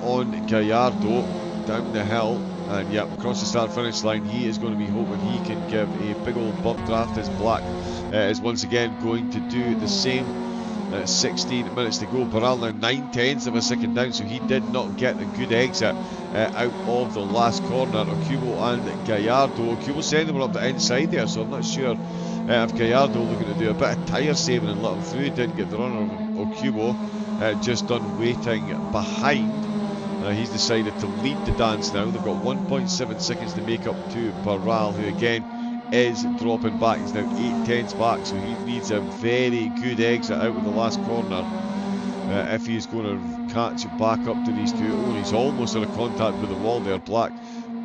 A: on Gallardo down the hill, and yep, across the start finish line. He is going to be hoping he can give a big old bump draft as Black is once again going to do the same. 16 minutes to go. Barral now 9/10 of a second down, so he did not get a good exit out of the last corner. Okubo and Gallardo. Okubo sending him up the inside there, so I'm not sure if Gallardo looking to do a bit of tyre saving and let him through. Didn't get the runner. Okubo just done waiting behind. He's decided to lead the dance now. They've got 1.7 seconds to make up to Barral, who again is dropping back. He's now 8/10 back, so he needs a very good exit out of the last corner if he's going to catch back up to these two. Oh, he's almost out of contact with the wall there. Black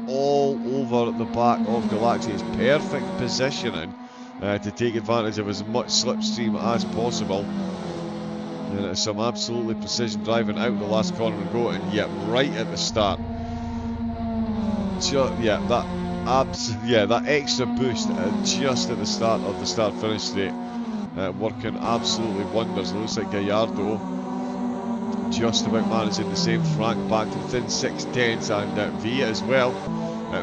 A: all over the back of Galaxy. It's perfect positioning to take advantage of as much slipstream as possible. And it's some absolutely precision driving out of the last corner and go, and yet right at the start. That extra boost just at the start of the start-finish straight, working absolutely wonders. It looks like Gallardo just about managing the same. Frank back to within 6/10, and Villa as well,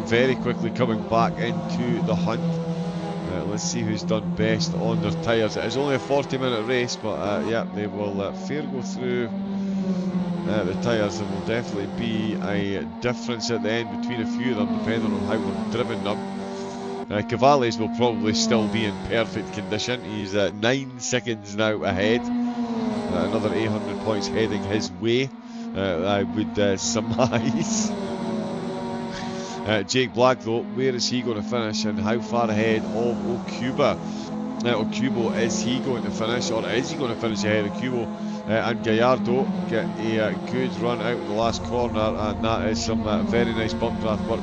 A: very quickly coming back into the hunt. Let's see who's done best on their tyres. It is only a 40-minute race, but yeah, they will fair go through the tyres. There will definitely be a difference at the end between a few of them, depending on how we've driven them. Cavalli's will probably still be in perfect condition. He's 9 seconds now ahead. Another 800 points heading his way, I would surmise. Jake Black though, where is he going to finish, and how far ahead of Okuba? Okubo, is he going to finish, or is he going to finish ahead of Okubo? And Gallardo get a good run out of the last corner, and that is some very nice bump draft work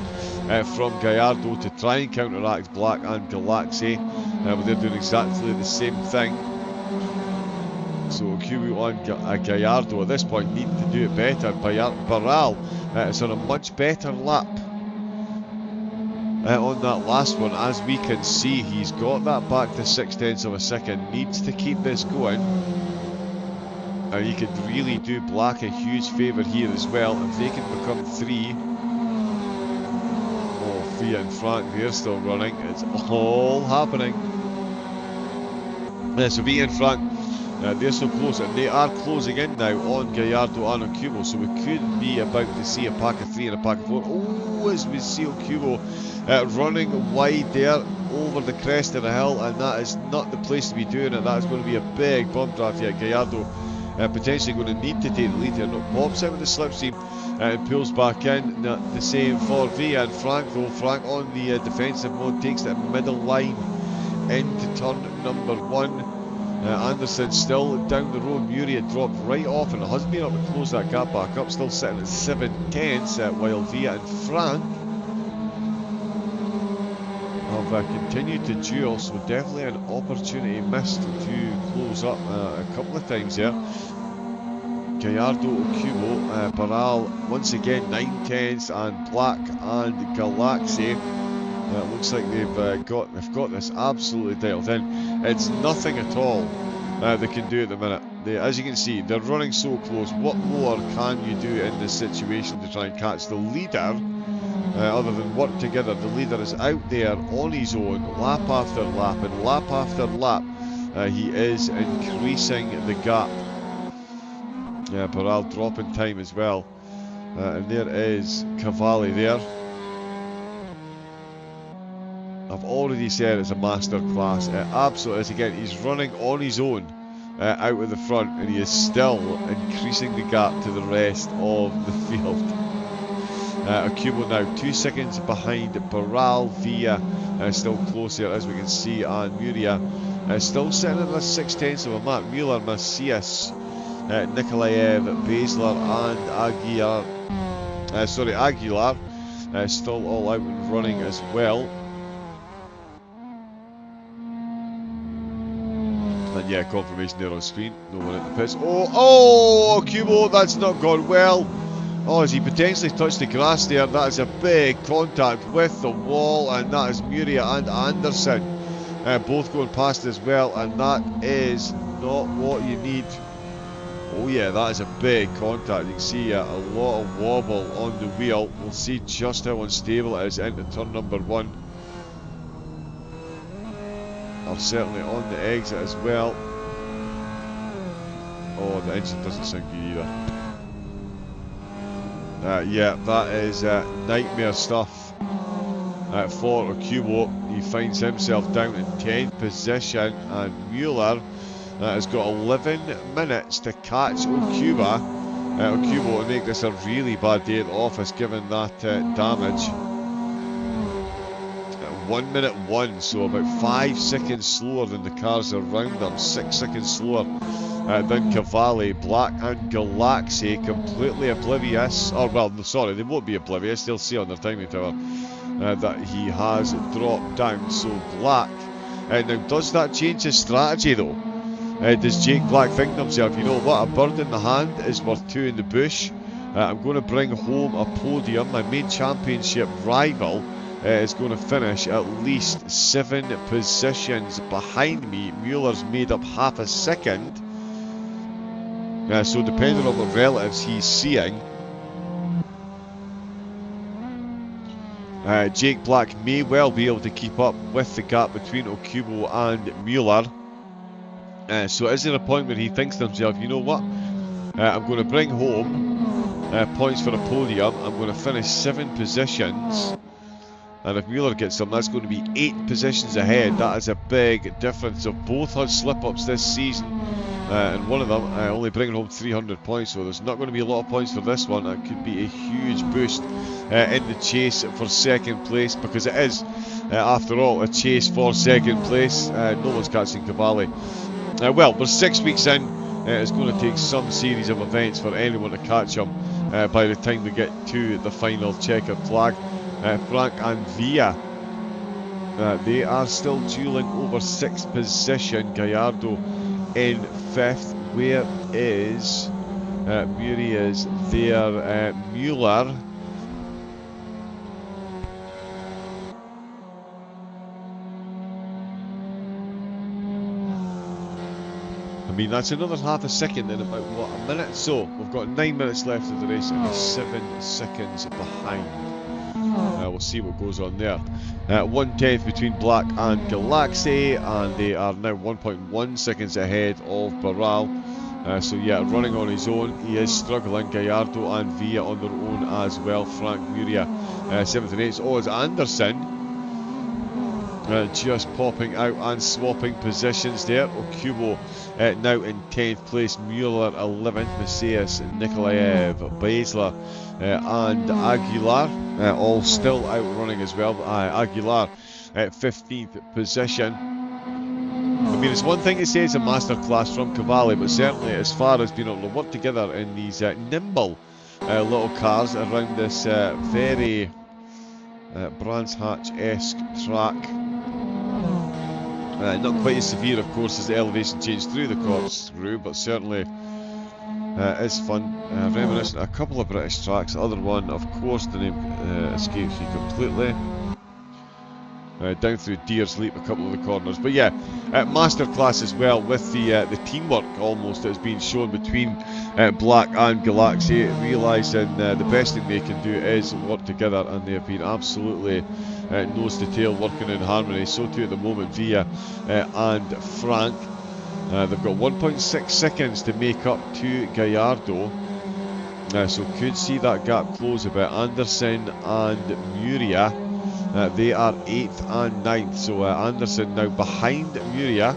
A: from Gallardo to try and counteract Black and Galaxy, but they're doing exactly the same thing. So Okubo and Gallardo at this point need to do it better. Barral is on a much better lap on that last one. As we can see, he's got that back to 6/10 of a second, needs to keep this going, and he could really do Black a huge favour here as well if they can become 3. Oh, Fia and Frank, they're still running. It's all happening. So Via and Frank, they're so close, and they are closing in now on Gallardo and Okubo, so we could be about to see a pack of 3 and a pack of 4. Oh, as we see Okubo running wide there over the crest of the hill, and that is not the place to be doing it. That is going to be a big bump draft. Yet Gallardo potentially going to need to take the lead here. No, pops out with the slipstream and pulls back in. The same for Via and Frank, though. Frank on the defensive mode takes that middle line into turn number 1. Anderson still down the road. Murray dropped right off and hasn't been able to close that gap back up. Still sitting at 7/10, while Via and Frank have continued to duel, so definitely an opportunity missed to close up a couple of times here. Gallardo, Okubo, Baral once again 9/10, and Black and Galaxy. Looks like they've got this absolutely dialed in. It's nothing at all they can do at the minute. As you can see, they're running so close. What more can you do in this situation to try and catch the leader? Other than work together. The leader is out there on his own, lap after lap, and lap after lap he is increasing the gap. Baral dropping time as well, and there is Cavalli there. I've already said it's a master class. It absolutely is. Again, he's running on his own out of the front, and he is still increasing the gap to the rest of the field. Okubo now 2 seconds behind Baral. Via still close here, as we can see, and Muria still sitting at the 6/10 of a map. Mueller, Macias, Nikolaev, Basler, and Aguilar still all out and running as well. And yeah, confirmation there on screen. No one at the pits. Oh, Okubo, that's not gone well. Oh, as he potentially touched the grass there, that is a big contact with the wall, and that is Muria and Anderson both going past as well, and that is not what you need. Oh yeah, that is a big contact. You can see a lot of wobble on the wheel. We'll see just how unstable it is into turn number 1. Or certainly on the exit as well. Oh, the engine doesn't sound good either. Yeah, that is nightmare stuff for Okubo. He finds himself down in 10th position, and Mueller has got 11 minutes to catch Okubo to make this a really bad day at the office, given that damage. 1 minute 1, so about 5 seconds slower than the cars around them, 6 seconds slower than Cavalli. Black and Galaxy completely oblivious, or well, sorry, they won't be oblivious, they'll see on their timing tower that he has dropped down. So Black, now does that change his strategy though? Does Jake Black think to himself, you know what, a bird in the hand is worth 2 in the bush, I'm going to bring home a podium, my main championship rival is going to finish at least 7 positions behind me. Mueller's made up half a second, so depending on the relatives he's seeing, Jake Black may well be able to keep up with the gap between Okubo and Mueller. So is there a point where he thinks to himself, you know what, I'm going to bring home points for a podium, I'm going to finish 7 positions, and if Mueller gets them, that's going to be 8 positions ahead. That is a big difference. So both had slip-ups this season, and one of them only bringing home 300 points, so there's not going to be a lot of points for this one. That could be a huge boost in the chase for second place, because it is, after all, a chase for second place. No one's catching Cavalli. Well, we're 6 weeks in. It's going to take some series of events for anyone to catch him by the time we get to the final checkered flag. Frank and Via, they are still dueling over 6th position. Gallardo in 5th. Where is Muri is there? Mueller. I mean, that's another half a second in about, what, a minute? So, we've got 9 minutes left of the race, and he's 7 seconds behind. We'll see what goes on there. 1/10 between Black and Galaxy, and they are now 1.1 seconds ahead of Baral. So yeah, running on his own, he is struggling. Gallardo and Via on their own as well. Frank Muria 7th and 8th. Oh, it's Anderson Just popping out and swapping positions there. Okubo now in 10th place, Mueller 11th, Macias, Nikolaev, Basler and Aguilar all still out running as well. Aguilar at 15th position. I mean, it's one thing to say it's a masterclass from Cavalli, but certainly as far as being able to work together in these nimble little cars around this very Brands Hatch-esque track. Not quite as severe, of course, as the elevation change through the corkscrew, but certainly is fun. Reminiscent of a couple of British tracks. The other one, of course, the name escapes me completely. Down through Deer's Leap, a couple of the corners. But yeah, masterclass as well with the teamwork almost that has been shown between Black and Galaxy, realising the best thing they can do is work together, and they have been absolutely nose to tail working in harmony. So too at the moment Villa and Frank. They've got 1.6 seconds to make up to Gallardo, so could see that gap close a bit. Anderson and Muria, they are 8th and 9th, so Anderson now behind Muria,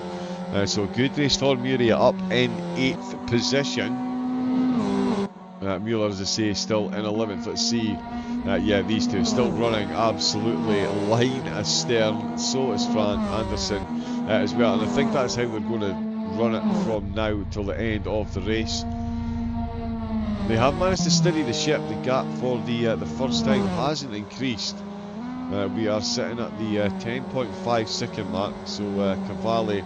A: so good race for Muria, up in 8th position. Mueller, as I say, still in 11th. Let's see, yeah, these two still running absolutely line astern. So is Frank, Anderson as well, and I think that's how they're going to run it from now till the end of the race. They have managed to steady the ship. The gap for the first time hasn't increased. We are sitting at the 10.5 second mark, so Cavalli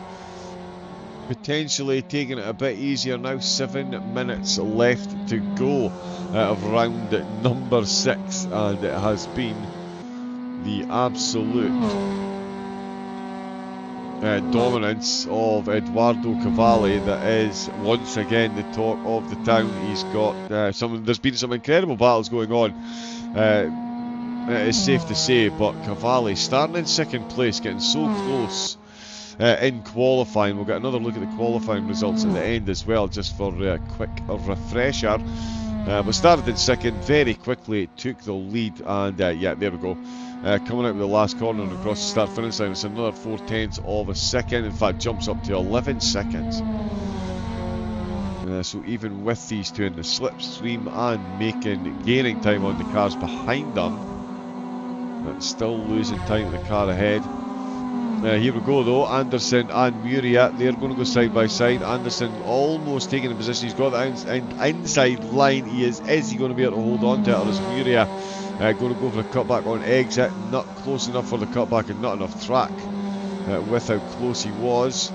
A: potentially taking it a bit easier now. 7 minutes left to go of round number 6, and it has been the absolute dominance of Edoardo Cavalli that is once again the talk of the town. He's got there's been some incredible battles going on, it's safe to say, but Cavalli starting in 2nd place, getting so close in qualifying. We'll get another look at the qualifying results at the end as well, just for a quick refresher. But started in 2nd, very quickly took the lead, and yeah, there we go. Coming out with the last corner and across the start finish line, it's another 4/10 of a second. In fact, jumps up to 11 seconds. So even with these two in the slipstream and gaining time on the cars behind them, still losing time to the car ahead. Here we go though, Anderson and Muria, they're going to go side by side. Anderson almost taking the position, he's got the inside line. Is he going to be able to hold on to it, or is Muria going to go for a cutback on exit? Not close enough for the cutback and not enough track with how close he was.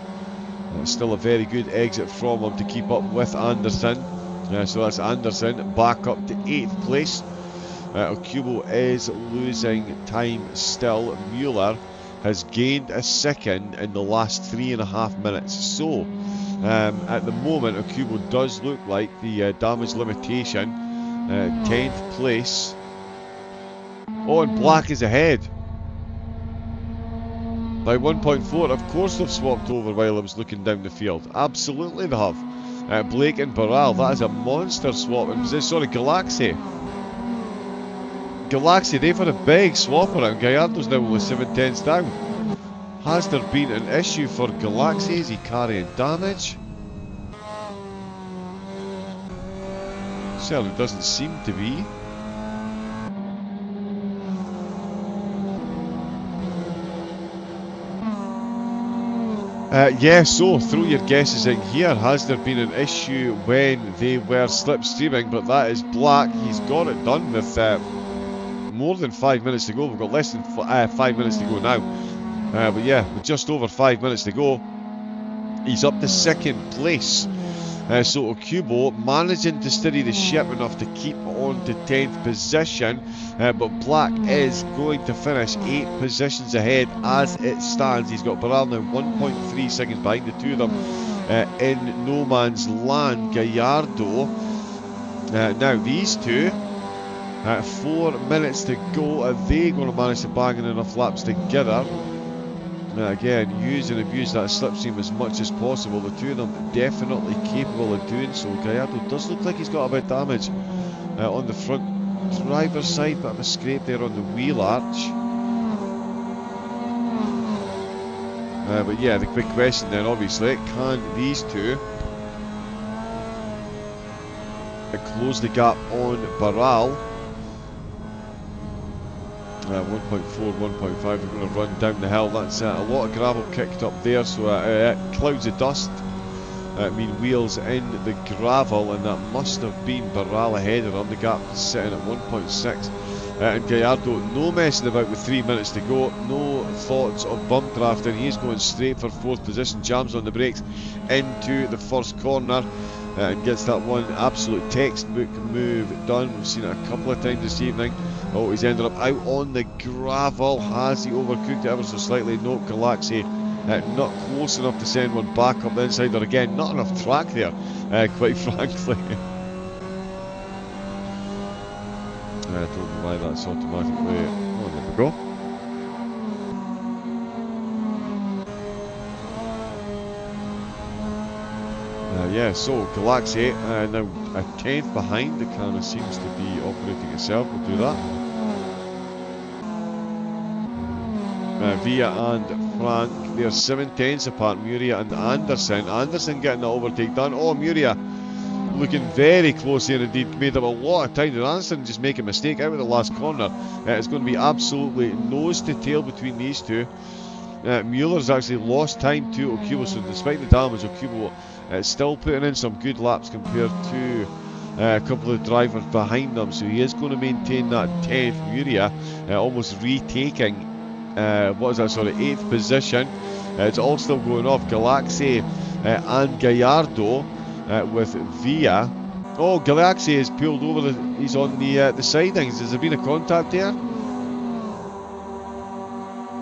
A: Still a very good exit from him to keep up with Anderson. So that's Anderson back up to 8th place. Okubo is losing time still. Mueller has gained a second in the last 3.5 minutes. So at the moment Okubo does look like the damage limitation. 10th place. Oh, and Black is ahead by 1.4. Of course they've swapped over while I was looking down the field. Absolutely they have. Blake and Barral, that is a monster swap. Sorry, Galaxy, they've had a big swap around. Gallardo's now only 7/10 down. Has there been an issue for Galaxy? Is he carrying damage? Certainly doesn't seem to be. Yeah, so throw your guesses in here. Has there been an issue when they were slipstreaming? But that is Black. He's got it done with more than 5 minutes to go. We've got less than 5 minutes to go now. But yeah, with just over 5 minutes to go, he's up to 2nd place. So Okubo managing to steady the ship enough to keep on to 10th position. But Black is going to finish 8 positions ahead as it stands. He's got Barral now 1.3 seconds behind the two of them in no man's land. Gallardo. Now these two, 4 minutes to go. Are they going to manage to bang in enough laps together? Again, use and abuse that slipstream as much as possible. The two of them definitely capable of doing so. Gallardo does look like he's got a bit of damage on the front driver's side, bit of a scrape there on the wheel arch. But yeah, the big question then, obviously, can these two close the gap on Barral? 1.4, 1.5, we're going to run down the hill. That's a lot of gravel kicked up there, so clouds of dust mean wheels in the gravel, and that must have been Barral ahead of him. The gap sitting at 1.6. And Gallardo, no messing about with 3 minutes to go, no thoughts of bump drafting. He's going straight for 4th position, jams on the brakes into the first corner and gets that one absolute textbook move done. We've seen it a couple of times this evening. Oh, he's ended up out on the gravel. Has he overcooked it ever so slightly? No, Galaxy not close enough to send one back up the inside there again. Not enough track there, quite frankly. I don't know why that's automatically. Oh, there we go. Yeah, so Galaxy now a 10th behind. The camera seems to be operating itself. We'll do that. Via and Frank, they're 7/10ths apart. Muria and Anderson. Anderson getting the overtake done. Oh, Muria looking very close here indeed, made up a lot of time. Did Anderson just make a mistake out of the last corner? It's going to be absolutely nose to tail between these two. Mueller's actually lost time to Okubo, so despite the damage, Okubo still putting in some good laps compared to a couple of drivers behind them, so he is going to maintain that 10th. Muria almost retaking, what is that, sorry, 8th position. It's all still going off. Galaxy and Gallardo with Via. Oh, Galaxy is pulled over, he's on the sidings. Has there been a contact there?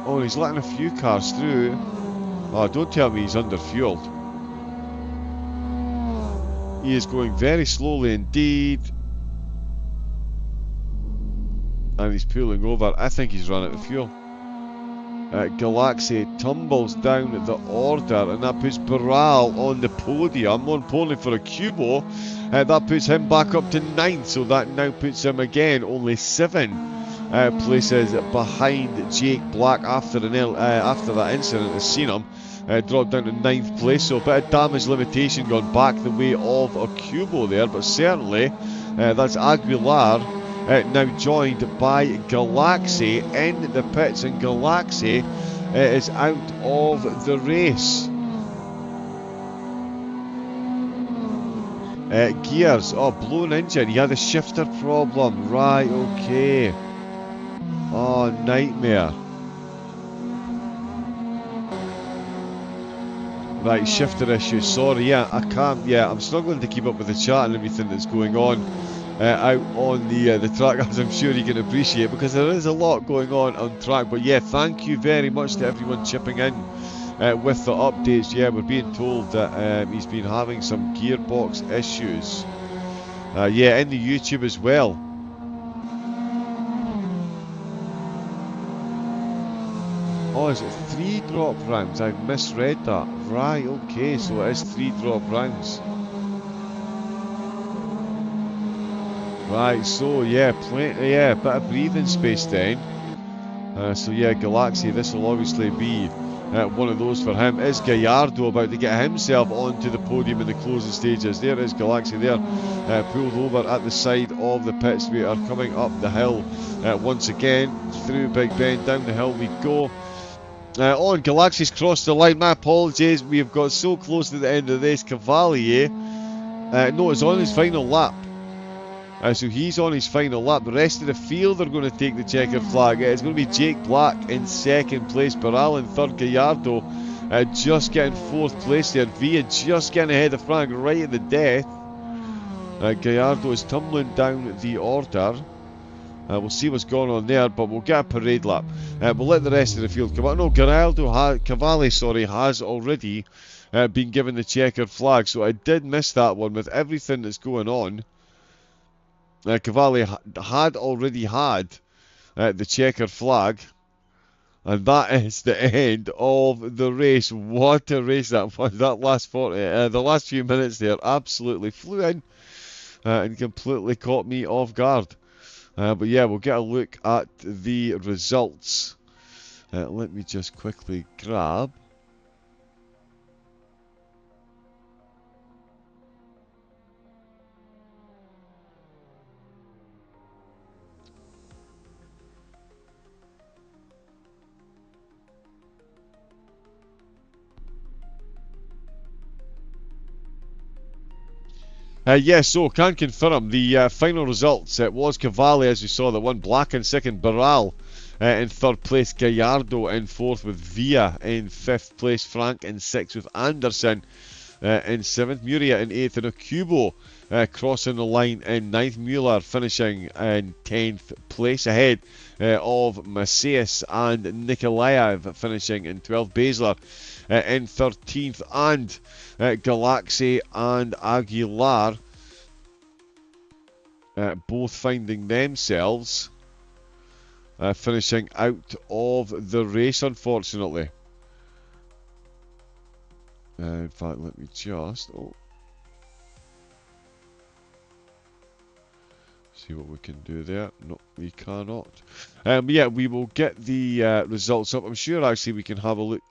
A: Oh, he's letting a few cars through. Oh, don't tell me he's under-fueled. He is going very slowly indeed. And he's pulling over. I think he's run out of fuel. Galaxy tumbles down the order, and that puts Barral on the podium. More importantly for Okubo, that puts him back up to 9th, so that now puts him again only 7 places behind Jake Black after that incident. Has seen him drop down to 9th place, so a bit of damage limitation gone back the way of Okubo there, but certainly that's Aguilar now joined by Galaxy in the pits, and Galaxy is out of the race. Gears, oh, blown engine, he had a shifter problem, right, okay. Oh, nightmare. Right, shifter issue, sorry, yeah, I can't, yeah, I'm struggling to keep up with the chat and everything that's going on out on the track, as I'm sure you can appreciate, because there is a lot going on track. But yeah, thank you very much to everyone chipping in with the updates. Yeah, we're being told that he's been having some gearbox issues. Yeah, in the YouTube as well. Oh, is it 3 drop rounds? I've misread that. Right, okay, so it is 3 drop rounds. Right, so yeah, yeah, bit of breathing space then. So yeah, Galaxy, this will obviously be one of those for him. Is Gallardo about to get himself onto the podium in the closing stages? There is Galaxy there, pulled over at the side of the pits. We are coming up the hill once again, through Big Ben, down the hill we go. On, Galaxy's crossed the line. My apologies, we have got so close to the end of this. Cavalier, no, it's on his final lap. So he's on his final lap. The rest of the field are going to take the checkered flag. It's going to be Jake Black in 2nd place, Barral in 3rd, Gallardo just getting 4th place there. Villa just getting ahead of Frank right at the death. Gallardo is tumbling down the order. We'll see what's going on there, but we'll get a parade lap. We'll let the rest of the field come out. No, Cavalli, sorry, has already been given the checkered flag, so I did miss that one with everything that's going on. Cavalli had already had the checkered flag, and that is the end of the race. What a race that was! That last the last few minutes there absolutely flew in and completely caught me off guard. But yeah, we'll get a look at the results. Let me just quickly grab Yes, so can confirm the final results. It was Cavalli, as we saw, that won. Black in second, Barral in third place, Gallardo in fourth with Villa in fifth place, Frank in sixth with Anderson in seventh, Muria in eighth, and Okubo crossing the line in ninth, Mueller finishing in 10th place ahead of Macias and Nikolaev finishing in 12th, Basler in 13th, and Galaxy and Aguilar both finding themselves finishing out of the race, unfortunately. In fact, let me just see what we can do there. No, we cannot. Yeah, we will get the results up. I'm sure actually we can have a look.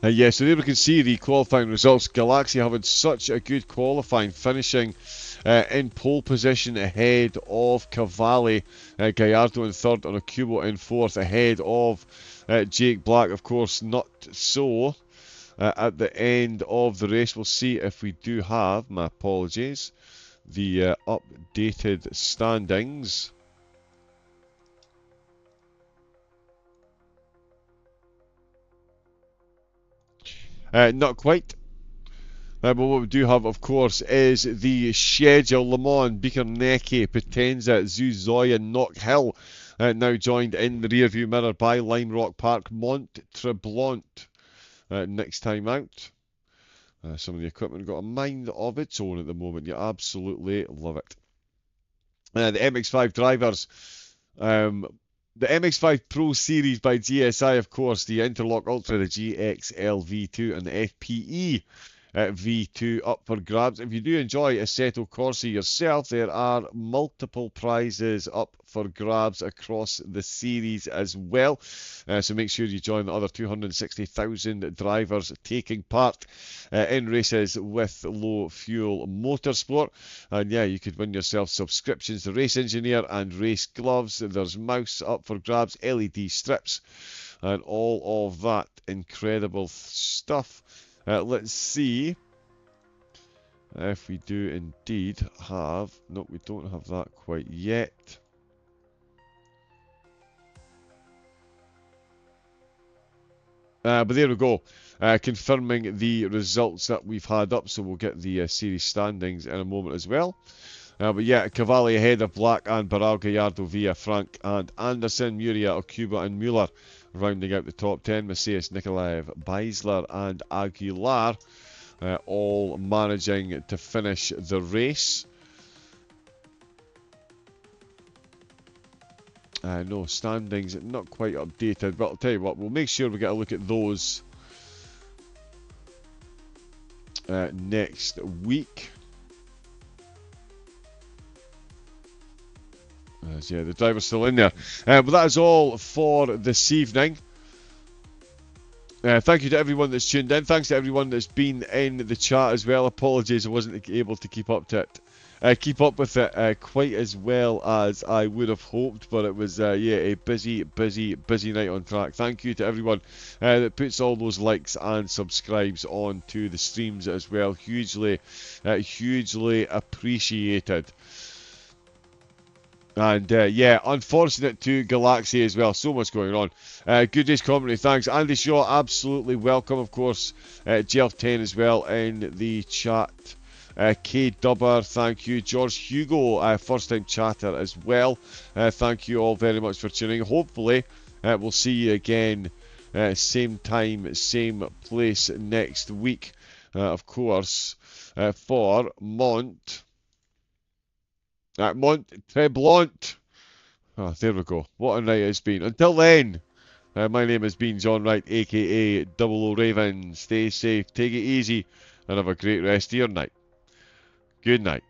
A: Yeah, so there we can see the qualifying results. Galaxy having such a good qualifying, finishing in pole position ahead of Cavalli, Gallardo in third, and Okubo in fourth, ahead of Jake Black. Of course, not so at the end of the race. We'll see if we do have, my apologies, the updated standings. Not quite. But what we do have, of course, is the schedule. Le Mans, Beekernecke, Potenza, Zuzoya, Knock Hill, now joined in the rearview mirror by Lime Rock Park, Mont Tremblant next time out. Some of the equipment got a mind of its own at the moment. You absolutely love it. The MX5 drivers. The MX5 Pro Series by GSI, of course, the Interlock Ultra, the GXL V2, and the FPE V2 up for grabs. If you do enjoy Assetto Corsa yourself, there are multiple prizes up for grabs across the series as well. So make sure you join the other 260,000 drivers taking part in races with low fuel motorsport. And yeah, you could win yourself subscriptions to Race Engineer and race gloves. There's mouse up for grabs, LED strips, and all of that incredible stuff. Let's see if we do indeed have... No, we don't have that quite yet. But there we go. Confirming the results that we've had up, so we'll get the series standings in a moment as well. But yeah, Cavalli ahead of Black and Barral, Gallardo, Villa, Frank and Anderson, Muria, Okuba and Mueller rounding out the top 10. Macias, Nikolaev, Beisler and Aguilar all managing to finish the race. No, standings not quite updated, but I'll tell you what, we'll make sure we get a look at those next week. Yeah, the driver's still in there. But that is all for this evening. Thank you to everyone that's tuned in. Thanks to everyone that's been in the chat as well. Apologies, I wasn't able to keep up with it quite as well as I would have hoped, but it was yeah, a busy night on track. Thank you to everyone that puts all those likes and subscribes on to the streams as well. Hugely appreciated. And yeah, unfortunate to Galaxy as well. So much going on. Good day's commentary, thanks. Andy Shaw, absolutely welcome, of course. Jelf10 as well in the chat. K Dubber, thank you. George Hugo, first time chatter as well. Thank you all very much for tuning. Hopefully, we'll see you again, same time, same place next week, of course, for Mont Tremblant. Oh, there we go. What a night it's been. Until then, my name has been John Wright, aka Double O Raven. Stay safe, take it easy, and have a great rest of your night. Good night.